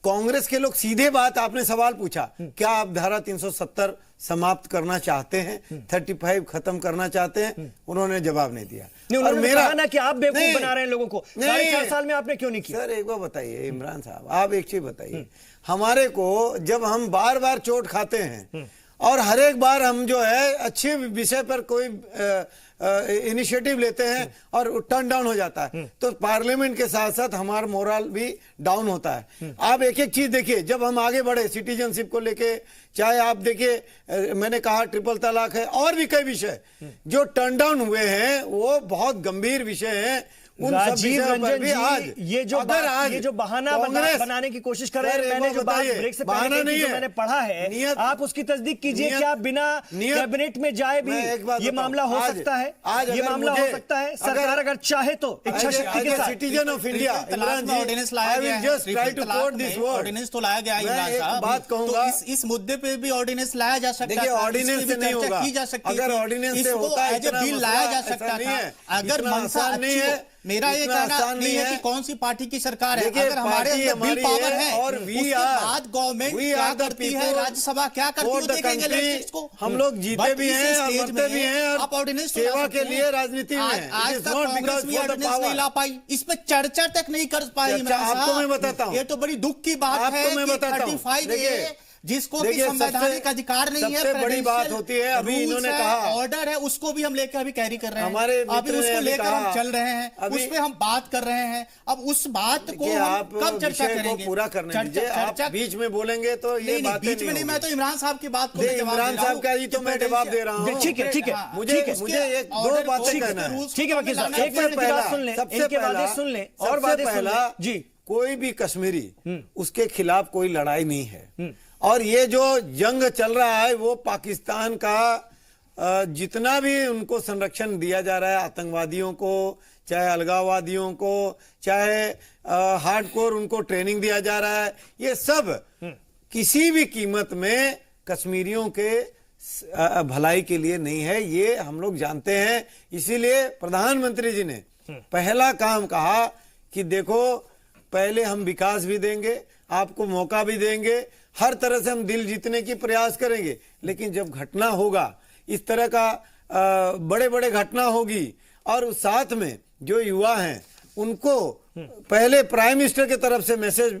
कांग्रेस के लोग सीधे बात, आपने सवाल पूछा क्या आप धारा 370 समाप्त करना चाहते हैं, 35 खत्म करना चाहते हैं, उन्होंने जवाब नहीं दिया। और मेरा कहा ना कि आप बेवकूफ बना रहे हैं लोगों को। 4.5 साल में आपने क्यों नहीं किया? सर, एक बार बताइए इमरान साहब, आप एक चीज बताइए, हमारे को जब हम बार बार चोट खाते हैं और हर एक बार हम जो है अच्छे विषय पर कोई इनिशिएटिव लेते हैं और टर्न डाउन हो जाता है, तो पार्लियामेंट के साथ साथ हमारा मोरल भी डाउन होता है। आप एक एक चीज देखिए, जब हम आगे बढ़े सिटीजनशिप को लेके, चाहे आप देखिए मैंने कहा ट्रिपल तलाक है, और भी कई विषय जो टर्न डाउन हुए हैं वो बहुत गंभीर विषय हैं। राजीव रंजन जी, ये जो बहाना बनाने की कोशिश कर रहे हैं, मैंने जो बात ब्रेक से पहले की, जो मैंने पढ़ा है, आप उसकी तस्दीक कीजिए। क्या बिना कैबिनेट में जाए भी ये मामला हो सकता है? ये मामला हो सकता है, सरकार अगर चाहे तो इच्छा शक्ति के साथ। सिटीजन ऑफ इंडिया, ऑर्डिनेंस लाया गया है, ऑर्डिनेंस तो लाया गया है इमरान साहब। बात कहूंगा, इस मुद्दे पे भी ऑर्डिनेंस लाया जा सकता है। ऑर्डिनेंस से नहीं होगा, की जा सकती है, अगर ऑर्डिनेंस से होता है बिल लाया जा सकता था। अगर मंशा नहीं है, मेरा ये कहना नहीं है कि कौन सी पार्टी की सरकार है, अगर हमारे अंदर बिल पावर है और उसके बाद गवर्नमेंट क्या करती है, राज्यसभा क्या करती है, देखेंगे लेजिस्लेचर को। हम लोग जीते भी हैं और मरते भी हैं, आप ऑर्डिनेंस सेवा के लिए राजनीति में आज तक कांग्रेस भी ऑर्डिनेंस नहीं ला पाई, इस पे चर्चा तक नहीं कर पाई। आपको मैं बताता हूँ, ये तो बड़ी दुख की बात है कि 35A जिसको कि संवैधानिक अधिकार नहीं है, सबसे बड़ी बात होती है, अभी इन्होंने कहा ऑर्डर है, उसको भी हम लेकर अभी कैरी कर रहे हैं, हमारे अभी उसको लेकर हम चल रहे हैं, उस पे हम बात कर रहे हैं। अब उस बात को आप कब चर्चा करेंगे, पूरा करने दीजिए। आप बीच में बोलेंगे तो ये बात बीच में नहीं, मैं तो इमरान साहब की बात को इमरान साहब का ही तो मैं जवाब दे रहा हूँ। ठीक है, ठीक है, मुझे एक दो बातें कहना है। ठीक है वकील साहब, एक मिनट की बात सुन लें, इनके बातें सुन लें और बातें पहला जी, कोई भी कश्मीरी उसके खिलाफ कोई लड़ाई नहीं है, और ये जो जंग चल रहा है वो पाकिस्तान का जितना भी उनको संरक्षण दिया जा रहा है, आतंकवादियों को, चाहे अलगाववादियों को, चाहे हार्डकोर उनको ट्रेनिंग दिया जा रहा है, ये सब किसी भी कीमत में कश्मीरियों के भलाई के लिए नहीं है, ये हम लोग जानते हैं। इसीलिए प्रधानमंत्री जी ने पहला काम कहा कि देखो, पहले हम विकास भी देंगे, आपको मौका भी देंगे, हर तरह से हम दिल जीतने की प्रयास करेंगे, लेकिन जब घटना होगा, इस तरह का बड़े बड़े घटना होगी, और साथ में जो युवा हैं उनको पहले प्राइम मिनिस्टर की तरफ से मैसेज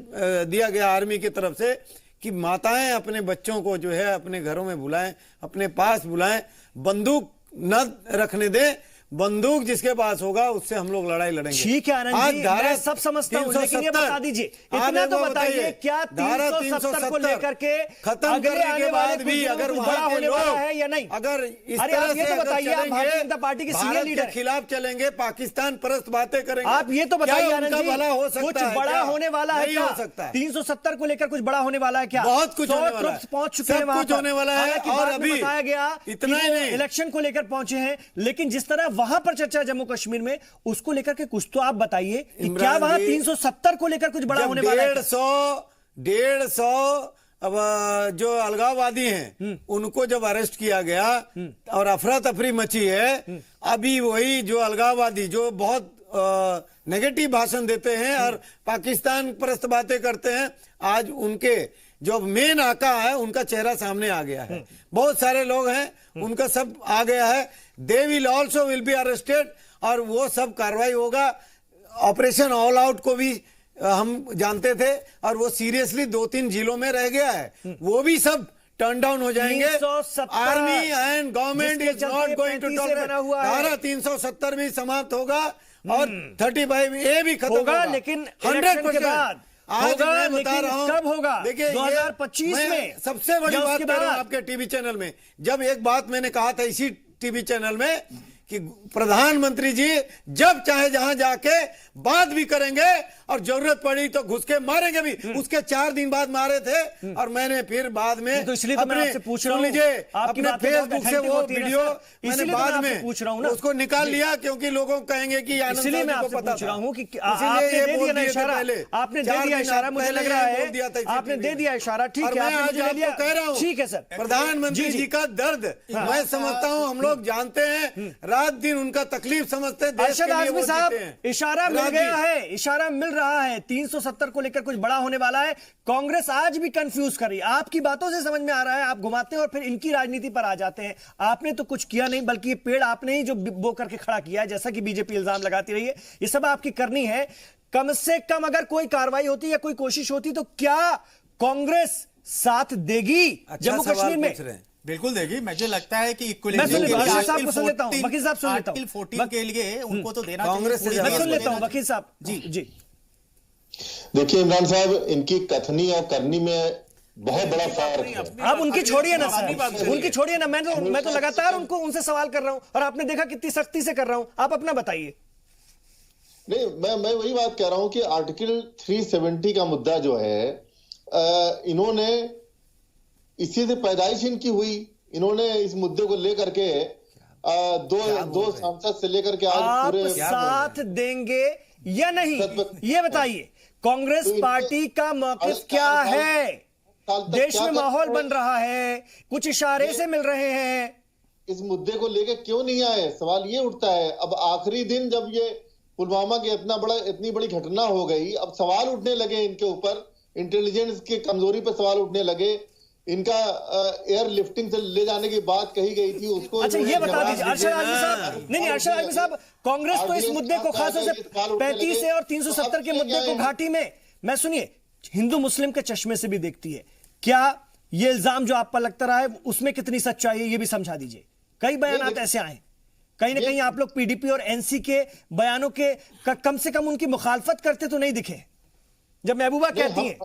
दिया गया, आर्मी की तरफ से, कि माताएं अपने बच्चों को जो है अपने घरों में बुलाएं, अपने पास बुलाएं, बंदूक न रखने दें, बंदूक जिसके पास होगा उससे हम लोग लड़ाई लड़ेंगे। ठीक है आनंद जी, मैं सब समझता हूं, लेकिन ये बता दीजिए, इतना तो बताइए, क्या 370 को लेकर के खत्म करने के बाद भी अगर वहां के लोग है या नहीं? अगर इस अरे तरह आप ये से तो बताइए, आप भारतीय जनता चलेंगे, पार्टी के सीनियर भारत लीडर के खिलाफ चलेंगे, पाकिस्तान परस्त बातें करेंगे, आप ये तो बताइए आनंद जी, भला हो सकता कुछ है? बड़ा क्या? होने वाला है नहीं क्या? हो सकता है। 370 को लेकर कुछ बड़ा होने वाला है क्या? बहुत कुछ होने वाला है, पहुंच चुके हैं, सब कुछ होने वाला है। हालांकि और बाद में अभी बताया गया इतना कि ही वो नहीं, इलेक्शन को लेकर पहुंचे हैं, लेकिन जिस तरह वहां पर चर्चा जम्मू कश्मीर में, उसको लेकर के कुछ तो आप बताइए कि क्या वहां 370 को लेकर कुछ बड़ा होने वाला है? 150 अब जो अलगाववादी हैं उनको जब अरेस्ट किया गया और अफरा तफरी मची है, अभी वही जो अलगाववादी जो बहुत नेगेटिव भाषण देते हैं और पाकिस्तान परस्त बातें करते हैं, आज उनके जो मेन आका है उनका चेहरा सामने आ गया है। बहुत सारे लोग हैं, उनका सब आ गया है। They will also will be arrested और वो सब कार्रवाई होगा। ऑपरेशन ऑल आउट को भी हम जानते थे और वो सीरियसली 2-3 जिलों में रह गया है, वो भी सब टर्न डाउन हो जाएंगे। 370 army and government is not going to tolerate. धारा 370 भी समाप्त होगा और 35A भी खत्म होगा, लेकिन 100% बाद आज होगा, मैं बता लेकिन रहा हूं, कब होगा? देखिए 2025 में सबसे बड़ी या बात उसके कर रहा हूं बाद? आपके टीवी चैनल में। जब एक बात मैंने कहा था इसी टीवी चैनल में कि प्रधानमंत्री जी जब चाहे जहां जाके बात भी करेंगे और जरूरत पड़ी तो घुस के मारेंगे भी। उसके 4 दिन बाद मारे थे और मैंने फिर बाद में तो इसलिए तो मैं आपसे पूछ रहा हूं, लीजिए आपकी अपने बातें बहुत फेसबुक से authentic वो होती हैं वीडियो सर, मैंने इसलिए तो बाद मैं आपसे में पूछ रहा हूं ना, उसको निकाल लिया क्योंकि लोगों कहेंगे कि आनंद इसलिए मैं साहब आपसे को पता पूछ रहा था। हूं कि इसीलिए आपने ये दे बोल दिया ना दिए थे इशारा, पहले। आपने दे 4 दिया दिन इशारा, मुझे पहले लग रहा बोल दिया था है इसी आपने टीवी दे में। दिया इशारा। ठीक और है, मैं आपने आज मुझे ले लिया, आपको कह रहा हूं, ठीक है सर। प्रधानमंत्री जी का दर्द मैं समझता हूं, हम लोग जानते हैं, रात दिन उनका तकलीफ समझते हैं, देश अरशद के लिए आजमी वो साहब, जीते हैं। इशारा मिल रात गया दिन। है, इशारा मिल रहा है, 370 को लेकर कुछ बड़ा होने वाला है। कांग्रेस आज भी कंफ्यूज कर रही है, आपकी बातों से समझ में आ रहा है, आप घुमाते हैं और फिर इनकी राजनीति पर आ जाते हैं। आपने तो कुछ किया नहीं, बल्कि ये पेड़ आपने ही जो बो करके खड़ा किया है, जैसा कि बीजेपी इल्जाम लगाती रही है, ये सब आपकी करनी है। कम से कम अगर कोई कार्रवाई होती या कोई कोशिश होती तो क्या कांग्रेस साथ देगी जम्मू कश्मीर में? बिल्कुल देगी। मुझे लगता है कि मैं सुन लेता हूं, वकील साहब को सुन लेता हूं, वकील साहब सुन लेता हूं। आर्टिकल 14 के लिए उनको तो देना कांग्रेस से मैं सुन लेता हूं वकील साहब जी जी। देखिए इमरान साहब, इनकी कथनी और करनी में बहुत बड़ा फर्क है। आप उनकी छोड़िए ना सर, उनकी छोड़िए ना, मैं तो लगातार उनसे सवाल कर रहा हूं और आपने देखा कितनी सख्ती से कर रहा हूं। आप अपना बताइए। नहीं, मैं वही बात कह रहा हूं कि आर्टिकल 370 का मुद्दा जो है, इन्होंने इसी से पैदाइश इनकी हुई। इन्होंने इस मुद्दे को लेकर के दो सांसद से लेकर के आज आप पूरे साथ देंगे या नहीं, ये बताइए। कांग्रेस पार्टी का मौक़िफ़ क्या है? देश में माहौल बन रहा है, कुछ इशारे से मिल रहे हैं, इस मुद्दे को लेकर क्यों नहीं आए? सवाल ये उठता है। अब आखिरी दिन जब ये पुलवामा की इतनी बड़ी घटना हो गई, अब सवाल उठने लगे इनके ऊपर, इंटेलिजेंस की कमजोरी पर सवाल उठने लगे। इनका एयर लिफ्टिंग से ले जाने की बात कही गई थी, उसको अच्छा ये बता दीजिए अरशद आजमी साहब, नहीं अरशद आजमी साहब, कांग्रेस तो इस मुद्दे को खासतौर से 35 और 370 के मुद्दे को घाटी में, मैं सुनिए, हिंदू मुस्लिम के चश्मे से भी देखती है। क्या ये इल्जाम जो आप पर लगता रहा है उसमें कितनी सच्चाई है, ये भी समझा दीजिए। कई बयान ऐसे आए, कहीं ना कहीं आप लोग पीडीपी और एनसी के बयानों के कम से कम उनकी मुखालफत करते तो नहीं दिखे। जब महबूबा कहती हैं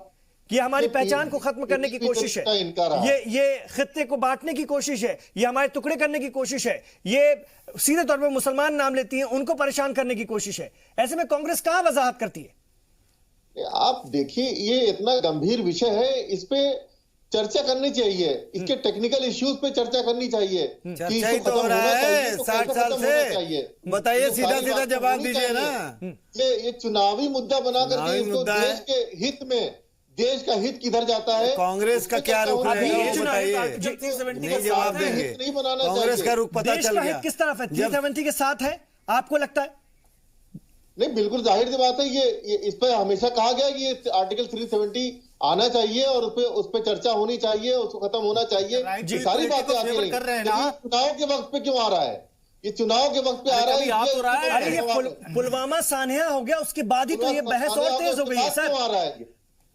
कि हमारी पहचान को खत्म करने की कोशिश है, ये खित्ते को बांटने की कोशिश है, ये हमारे टुकड़े करने की कोशिश है, ये सीधे तौर पर मुसलमान नाम लेती हैं, उनको परेशान करने की कोशिश है। ऐसे में कांग्रेस कहां वजाहत करती है? आप देखिए, ये इतना गंभीर विषय है, इस पे चर्चा करनी चाहिए, इसके टेक्निकल इश्यूज पे चर्चा करनी चाहिए। चर्चा ही तो हो रहा है 60 साल से। बताइए, सीधा सीधा जवाब दीजिए ना। ये चुनावी मुद्दा बना करके इसको देश के हित में, देश का हित किधर जाता है, कांग्रेस का क्या रुख है बताइए, नहीं जवाब देंगे। कांग्रेस का रुख पता चल गया किस तरफ है, 370 के साथ है आपको लगता है? नहीं, बिल्कुल जाहिर सी बात है। ये इस पर हमेशा कहा गया कि ये आर्टिकल 370 आना चाहिए और उस पर चर्चा होनी चाहिए, उसको खत्म होना चाहिए। सारी बातें आती रही, चुनाव के वक्त पे क्यों आ रहा है? ये चुनाव के वक्त पे आ रहा है। अरे ये पुलवामा सान्या हो गया, उसके बाद ही तो ये बहस और तेज हो गई है सर। आ रहा है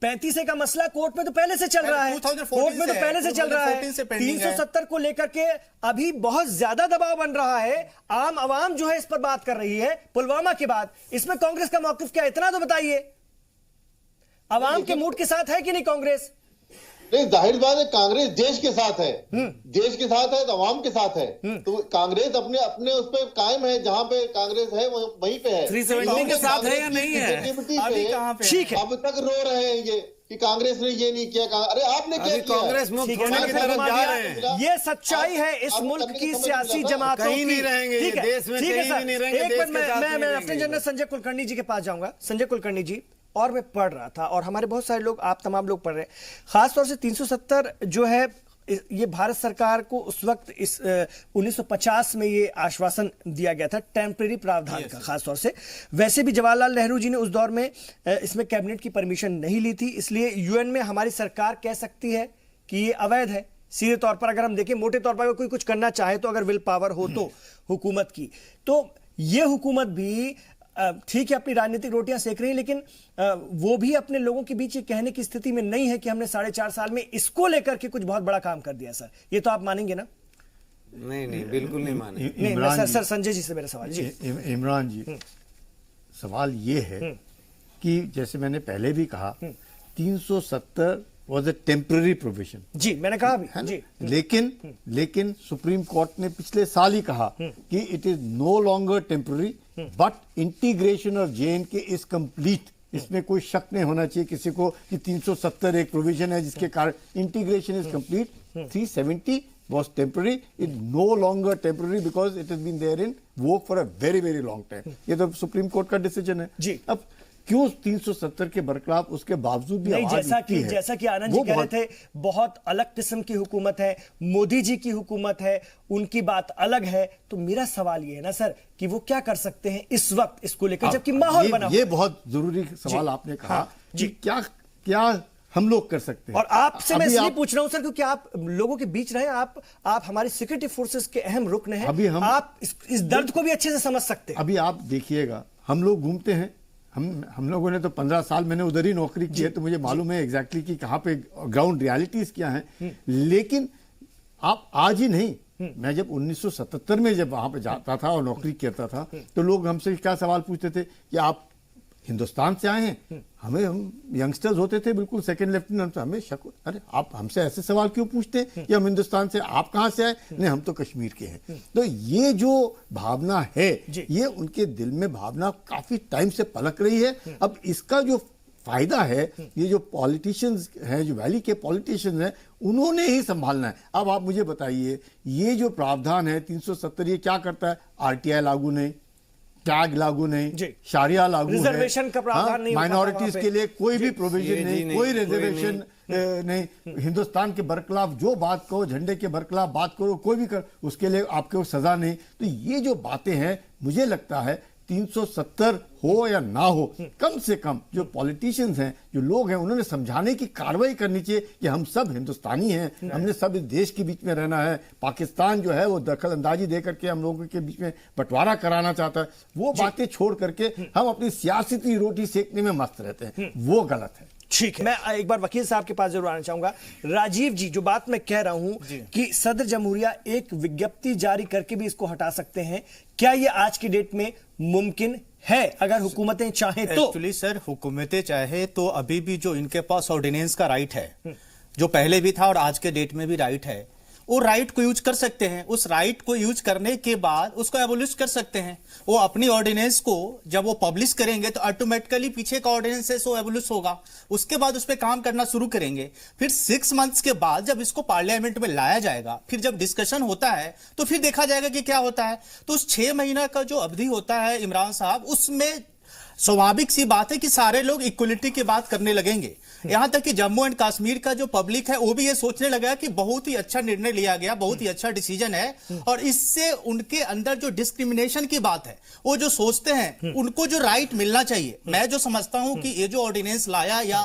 35A का मसला कोर्ट में तो पहले से चल रहा है, 2014 कोर्ट में तो पहले से चल रहा है, 2014 से pending है। 370 को लेकर के अभी बहुत ज्यादा दबाव बन रहा है, आम आवाम जो है इस पर बात कर रही है पुलवामा के बाद। इसमें कांग्रेस का मौकिफ क्या है, इतना तो बताइए। आवाम के मूड के साथ है कि नहीं कांग्रेस? नहीं, जाहिर बात है कांग्रेस देश के साथ है, देश के साथ है तो अवाम के साथ है। तो कांग्रेस अपने अपने उस पे कायम है, जहां पे कांग्रेस है वहीं पे है। 370 के साथ है या नहीं है? अभी कहां पे? ठीक है, अब तक रो रहे हैं ये कि कांग्रेस ने ये नहीं किया। अरे आपने क्या अभी किया? कांग्रेस मुक्त ठीक है, होने की मैंने तरफ घुमा जा दिया। रहे हैं। ये सच्चाई है इस आप मुल्क करने की की समझ सियासी मिला था। जमातों कहीं की। नहीं रहेंगे, ठीक है, देश में ठीक है कहीं सर। भी नहीं रहेंगे, एक देश मिनट के साथ मैं नहीं लेफ्टिनेंट रहेंगे। जनरल संजय कुलकर्णी जी के पास जाऊंगा। संजय कुलकर्णी जी, और मैं पढ़ रहा था और हमारे बहुत सारे लोग, आप तमाम लोग पढ़ रहे हैं, खासतौर से 370 जो है ये भारत सरकार को उस वक्त इस 1950 में ये आश्वासन दिया गया था टेम्परेरी प्रावधान का खासतौर से। वैसे भी जवाहरलाल नेहरू जी ने उस दौर में इसमें कैबिनेट की परमिशन नहीं ली थी, इसलिए यूएन में हमारी सरकार कह सकती है कि ये अवैध है। सीधे तौर पर अगर हम देखें, मोटे तौर पर अगर कोई कुछ करना चाहे तो, अगर विल पावर हो तो हुकूमत की, तो ये हुकूमत भी ठीक है अपनी राजनीतिक रोटियां सेक रही है, लेकिन वो भी अपने लोगों के बीच ये कहने की स्थिति में नहीं है कि हमने 4.5 साल में इसको लेकर के कुछ बहुत बड़ा काम कर दिया। सर ये तो आप मानेंगे ना? नहीं, बिल्कुल नहीं माने। नहीं, मैं सर संजय जी से मेरा सवाल जी। इमरान जी, सवाल ये है कि जैसे मैंने पहले भी कहा, 370 वॉज ए टेम्पररी प्रोविजन। जी मैंने कहा भी है ना? जी। लेकिन सुप्रीम कोर्ट ने पिछले साल ही कहा कि it is no longer temporary but integration of JNK is complete. इसमें कोई शक नहीं होना चाहिए किसी को कि 370 एक प्रोविजन है जिसके कारण integration is complete. 370 was temporary, it no longer temporary because it has been there in vogue for a very very long time। ये तो सुप्रीम कोर्ट का डिसीजन है जी। अब क्यों 370 के बरखलाफ उसके बावजूद भी नहीं, आवाज उठती है? जैसा कि आनंद जी कह रहे थे, बहुत अलग किस्म की हुकूमत है, मोदी जी की हुकूमत है, उनकी बात अलग है। तो मेरा सवाल ये है ना सर कि वो क्या कर सकते हैं इस वक्त इसको लेकर, जबकि माहौल बना हुआ ये बहुत जरूरी सवाल आपने कहा। हाँ, जी। कि क्या हम लोग कर सकते हैं। और आपसे मैं अभी इसलिए आप- पूछ रहा हूं सर क्योंकि आप लोगों के बीच रहे, आप हमारी सिक्योरिटी फोर्सेस के अहम रुकन हैं। अभी हम- आप इस दर्द को भी अच्छे से समझ सकते हैं। अभी आप देखिएगा, हम लोग घूमते हैं, हम लोगों ने तो 15 साल मैंने उधर ही नौकरी की है, तो मुझे मालूम है एग्जैक्टली कि कहाँ पे ग्राउंड रियलिटीज क्या हैं। लेकिन आप आज ही नहीं, मैं जब 1977 में जब वहां पे जाता था और नौकरी करता था, तो लोग हमसे क्या सवाल पूछते थे कि आप हिंदुस्तान से आए हैं। हम यंगस्टर्स होते थे, बिल्कुल सेकंड लेफ्टिनेंट, हमें शक, अरे आप हमसे ऐसे सवाल क्यों पूछते हैं कि हम हिंदुस्तान से, आप कहां से आए? नहीं, हम तो कश्मीर के हैं। तो ये जो भावना है, ये उनके दिल में भावना काफी टाइम से पलक रही है। अब इसका जो फायदा है, ये जो पॉलिटिशियंस हैं, जो वैली के पॉलिटिशियंस हैं, उन्होंने ही संभालना है। अब आप मुझे बताइए, ये जो प्रावधान है 370, ये क्या करता है? RTI लागू नहीं, टैग लागू नहीं, शारिया लागू है, रिजर्वेशन का प्रावधान नहीं, माइनॉरिटीज के लिए कोई भी प्रोविजन नहीं, कोई नहीं, रिजर्वेशन नहीं। हिंदुस्तान के बरखलाफ जो बात करो, झंडे के बरखलाफ बात करो, कोई भी कर, उसके लिए आपको सजा नहीं। तो ये जो बातें हैं, मुझे लगता है 370 हो या ना हो, कम से कम जो पॉलिटिशियंस हैं, जो लोग हैं, उन्होंने समझाने की कार्रवाई करनी चाहिए कि हम सब हिंदुस्तानी हैं, हमने सब इस देश के बीच में रहना है। पाकिस्तान जो है वो दखल अंदाजी दे करके हम लोगों के बीच में बंटवारा कराना चाहता है। वो बातें छोड़ करके हम अपनी सियासती रोटी सेकने में मस्त रहते हैं, वो गलत है। ठीक है, मैं एक बार वकील साहब के पास जरूर आना चाहूंगा। राजीव जी, जो बात मैं कह रहा हूं कि सदर जमहूरिया एक विज्ञप्ति जारी करके भी इसको हटा सकते हैं, क्या ये आज की डेट में मुमकिन है अगर हुकूमतें चाहें तो? एक्चुअली सर, हुकूमतें चाहे तो अभी भी जो इनके पास ऑर्डिनेंस का राइट है, जो पहले भी था और आज के डेट में भी राइट है, वो राइट को यूज कर सकते हैं। उस राइट को यूज करने के बाद उसको एबोलिश कर सकते हैं। वो अपनी ऑर्डिनेंस को जब वो पब्लिश करेंगे तो ऑटोमेटिकली पीछे का ऑर्डिनेंस है सो एबोलिश होगा। उसके बाद उस पर काम करना शुरू करेंगे। फिर 6 मंथ्स के बाद जब इसको पार्लियामेंट में लाया जाएगा, फिर जब डिस्कशन होता है तो फिर देखा जाएगा कि क्या होता है। तो उस 6 महीना का जो अवधि होता है इमरान साहब, उसमें स्वाभाविक सी बात है कि सारे लोग इक्वलिटी की बात करने लगेंगे। यहां तक कि जम्मू एंड कश्मीर का जो पब्लिक है वो भी ये सोचने लगा कि बहुत ही अच्छा निर्णय लिया गया, बहुत ही अच्छा डिसीजन है, और इससे उनके अंदर जो डिस्क्रिमिनेशन की बात है, वो जो सोचते हैं उनको जो राइट मिलना चाहिए। मैं जो समझता हूं कि ये जो ऑर्डिनेंस लाया या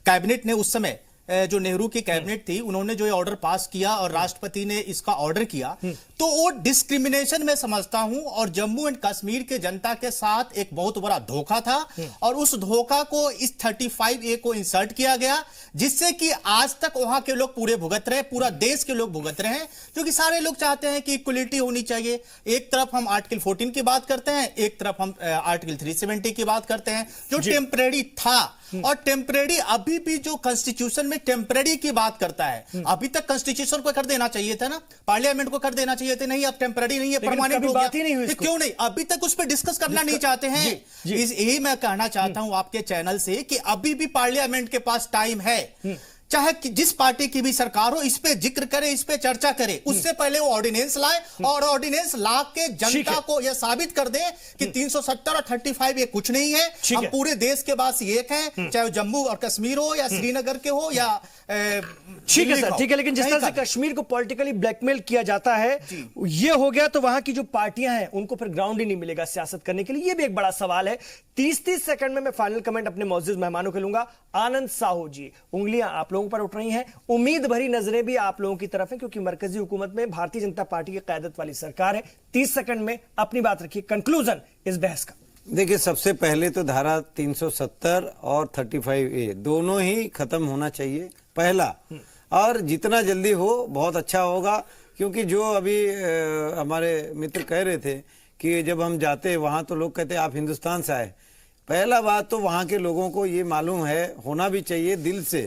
कैबिनेट ने उस समय जो नेहरू की कैबिनेट थी उन्होंने जो ये ऑर्डर पास किया और राष्ट्रपति ने इसका ऑर्डर किया, तो वो डिस्क्रिमिनेशन मैं समझता हूं और जम्मू एंड कश्मीर के जनता के साथ एक बहुत बड़ा धोखा था और उस धोखा को इस 35A को इंसर्ट किया गया, जिससे कि आज तक वहां के लोग पूरे भुगत रहे, पूरा देश के लोग भुगत रहे हैं, क्योंकि सारे लोग चाहते हैं कि इक्वलिटी होनी चाहिए। एक तरफ हम आर्टिकल 14 की बात करते हैं, एक तरफ हम आर्टिकल 370 की बात करते हैं जो टेम्परेरी था, और टेम्परेरी अभी भी जो कॉन्स्टिट्यूशन में टेम्परेरी की बात करता है, अभी तक कॉन्स्टिट्यूशन को कर देना चाहिए था ना, पार्लियामेंट को कर देना चाहिए था, नहीं अब टेम्परेरी नहीं है, परमानेंट हो बात ही नहीं हुई गया। क्यों नहीं, अभी तक उस पर डिस्कस करना नहीं चाहते हैं। यही मैं कहना चाहता हूं आपके चैनल से कि अभी भी पार्लियामेंट के पास टाइम है, चाहे कि जिस पार्टी की भी सरकार हो, इस पे जिक्र करे, इस पे चर्चा करे, उससे पहले वो ऑर्डिनेंस लाए और ऑर्डिनेंस ला के जनता को यह साबित कर दे कि 370 और 35 ये कुछ नहीं है, हम पूरे देश के पास एक हैं, चाहे जम्मू और कश्मीर हो या श्रीनगर के हो या ठीक है सर, ठीक है, लेकिन जिस तरह से कश्मीर को पॉलिटिकली ब्लैकमेल किया जाता है ये हो गया, तो वहां की जो पार्टियां हैं उनको फिर ग्राउंड ही नहीं मिलेगा सियासत करने के लिए, ये भी एक बड़ा सवाल है। 30 सेकंड में मैं फाइनल कमेंट अपने मौजूद मेहमानों के लूंगा। आनंद साहू जी, उंगलियां आप लोगों पर उठ रही हैं, उम्मीद भरी नजरें भी आप लोगों की तरफ हैं, क्योंकि मरकजी हुकूमत में भारतीय जनता पार्टी की क़यादत वाली सरकार है। 30 सेकंड में अपनी बात रखिए, कंक्लूजन इस बहस का। देखिए, सबसे पहले तो धारा 370 और 35A दोनों ही खत्म होना चाहिए, पहला, और जितना जल्दी हो बहुत अच्छा होगा, क्योंकि जो अभी हमारे मित्र कह रहे थे कि जब हम जाते वहां तो लोग कहते आप हिंदुस्तान से आए। पहला बात तो वहां के लोगों को ये मालूम है, होना भी चाहिए दिल से,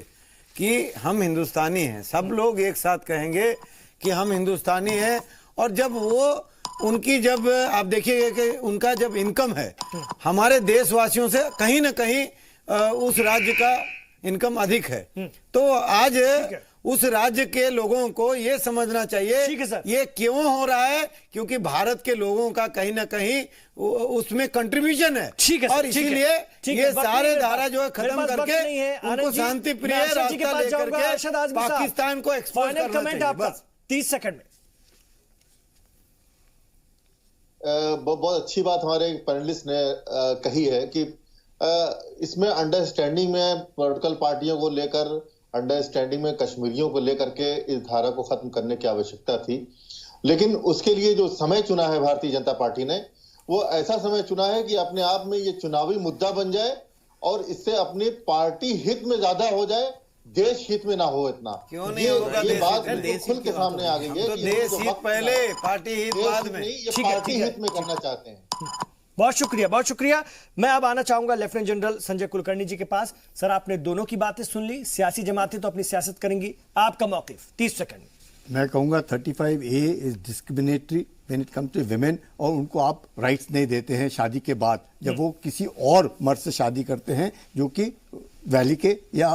कि हम हिंदुस्तानी हैं। सब लोग एक साथ कहेंगे कि हम हिंदुस्तानी हैं, और जब वो उनकी जब आप देखिएगा कि उनका जब इनकम है हमारे देशवासियों से कहीं ना कहीं उस राज्य का इनकम अधिक है, तो आज उस राज्य के लोगों को ये समझना चाहिए ये क्यों हो रहा है, क्योंकि भारत के लोगों का कहीं ना कहीं उसमें कंट्रीब्यूशन है, और इसीलिए ये सारे धारा जो है खत्म करके उनको शांति प्रिय रास्ता लेकर के पाकिस्तान को एक्सपोज करना चाहिए। बस 30 सेकंड में। बहुत अच्छी बात हमारे पैनलिस्ट ने कही है कि इसमें अंडरस्टैंडिंग में पॉलिटिकल पार्टियों को लेकर, अंडरस्टैंडिंग में कश्मीरियों को लेकर के इस धारा को खत्म करने की आवश्यकता थी, लेकिन उसके लिए जो समय चुना है भारतीय जनता पार्टी ने, वो ऐसा समय चुना है कि अपने आप में ये चुनावी मुद्दा बन जाए और इससे अपनी पार्टी हित में ज्यादा हो जाए, देश हित में ना हो इतना। क्यों नहीं होगा? ये बात खुल के सामने आ गई है तो देश हित पहले, पार्टी हित बाद में, ये पार्टी हित में करना चाहते हैं। बहुत शुक्रिया, बहुत शुक्रिया। मैं अब आना चाहूंगा लेफ्टिनेंट जनरल संजय कुलकर्णी जी के पास। सर, आपने दोनों की बातें सुन ली, सियासी जमातें तो अपनी सियासत करेंगी, आपका मौकिफ 30 सेकंड। मैं कहूँगा 35A is discriminatory when it comes to women, और उनको आप राइट्स नहीं देते हैं शादी के बाद, जब वो किसी और मर्द से शादी करते हैं जो कि वैली के या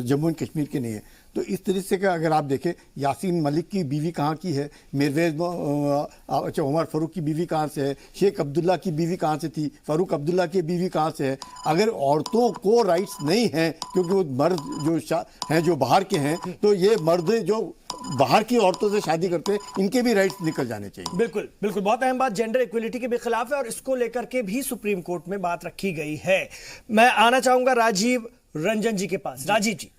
जम्मू एंड कश्मीर के नहीं है। तो इस तरीके से अगर आप देखें, यासीन मलिक की बीवी कहाँ की है, मिर्वेज उमर फारूक की बीवी कहाँ से है, शेख अब्दुल्ला की बीवी कहाँ से थी, फारूक अब्दुल्ला की बीवी कहाँ से है। अगर औरतों को राइट्स नहीं हैं, क्योंकि वो मर्द जो हैं जो बाहर के हैं, तो ये मर्द जो बाहर की औरतों से शादी करते हैं, इनके भी राइट्स निकल जाने चाहिए। बिल्कुल बिल्कुल, बहुत अहम बात, जेंडर इक्वलिटी के भी खिलाफ है और इसको लेकर के भी सुप्रीम कोर्ट में बात रखी गई है। मैं आना चाहूंगा राजीव रंजन जी के पास। राजीव जी,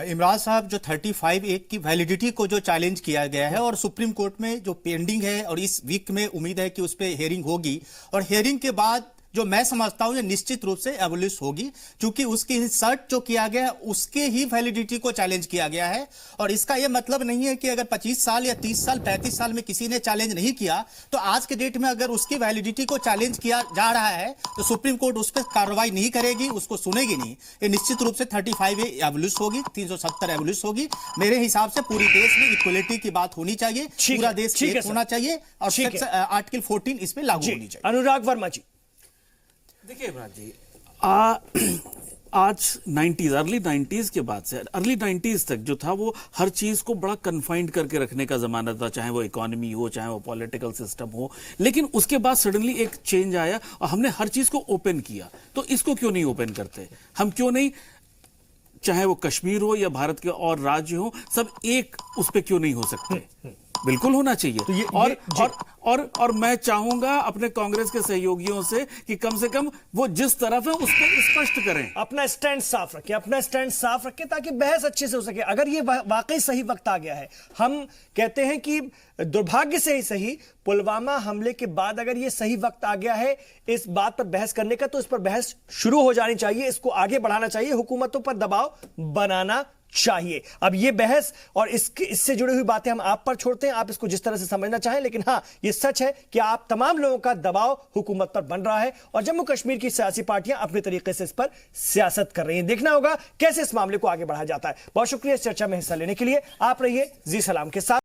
इमरान साहब, जो 35A की वैलिडिटी को जो चैलेंज किया गया है और सुप्रीम कोर्ट में जो पेंडिंग है, और इस वीक में उम्मीद है कि उस पर हियरिंग होगी, और हियरिंग के बाद जो मैं समझता हूं ये निश्चित रूप से एबोलिश होगी, क्योंकि उसकी इंसर्ट जो किया गया है उसके ही वैलिडिटी को चैलेंज किया गया है। और इसका यह मतलब नहीं है कि अगर 25 साल या 30 साल 35 साल में किसी ने चैलेंज नहीं किया, तो आज के डेट में अगर उसकी वैलिडिटी को चैलेंज किया जा रहा है तो सुप्रीम कोर्ट उस पर कार्रवाई नहीं करेगी, उसको सुनेगी नहीं। ये निश्चित रूप से 35A एबोलिश होगी, 370 एबोलिश होगी। मेरे हिसाब से पूरे देश में इक्वलिटी की बात होनी चाहिए, पूरा देश एक होना चाहिए, और आर्टिकल 14 इस पर लागू होनी चाहिए। अनुराग वर्मा जी। देखिए इमरान जी, आज 90s, अर्ली 90s के बाद से अर्ली 90s तक जो था वो हर चीज को बड़ा कन्फाइंड करके रखने का जमाना था, चाहे वो इकोनॉमी हो, चाहे वो पॉलिटिकल सिस्टम हो। लेकिन उसके बाद सडनली एक चेंज आया और हमने हर चीज को ओपन किया। तो इसको क्यों नहीं ओपन करते? हम क्यों नहीं, चाहे वो कश्मीर हो या भारत के और राज्य हो, सब एक उस पर क्यों नहीं हो सकते? बिल्कुल होना चाहिए। ये- और, जी। और मैं चाहूंगा अपने कांग्रेस के सहयोगियों से कम वो जिस तरफ है उसको स्पष्ट करें, अपना स्टैंड साफ रखें, अपना स्टैंड साफ रखें ताकि बहस अच्छे से हो सके। अगर ये वाकई सही वक्त आ गया है, हम कहते हैं कि दुर्भाग्य से ही सही, पुलवामा हमले के बाद अगर ये सही वक्त आ गया है इस बात पर बहस करने का, तो इस पर बहस शुरू हो जानी चाहिए, इसको आगे बढ़ाना चाहिए, हुकूमतों पर दबाव बनाना चाहिए। अब ये बहस और इससे जुड़ी हुई बातें हम आप पर छोड़ते हैं, आप इसको जिस तरह से समझना चाहें, लेकिन हां ये सच है कि आप तमाम लोगों का दबाव हुकूमत पर बन रहा है और जम्मू कश्मीर की सियासी पार्टियां अपने तरीके से इस पर सियासत कर रही हैं। देखना होगा कैसे इस मामले को आगे बढ़ाया जाता है। बहुत शुक्रिया इस चर्चा में हिस्सा लेने के लिए। आप रहिए जी सलाम के साथ।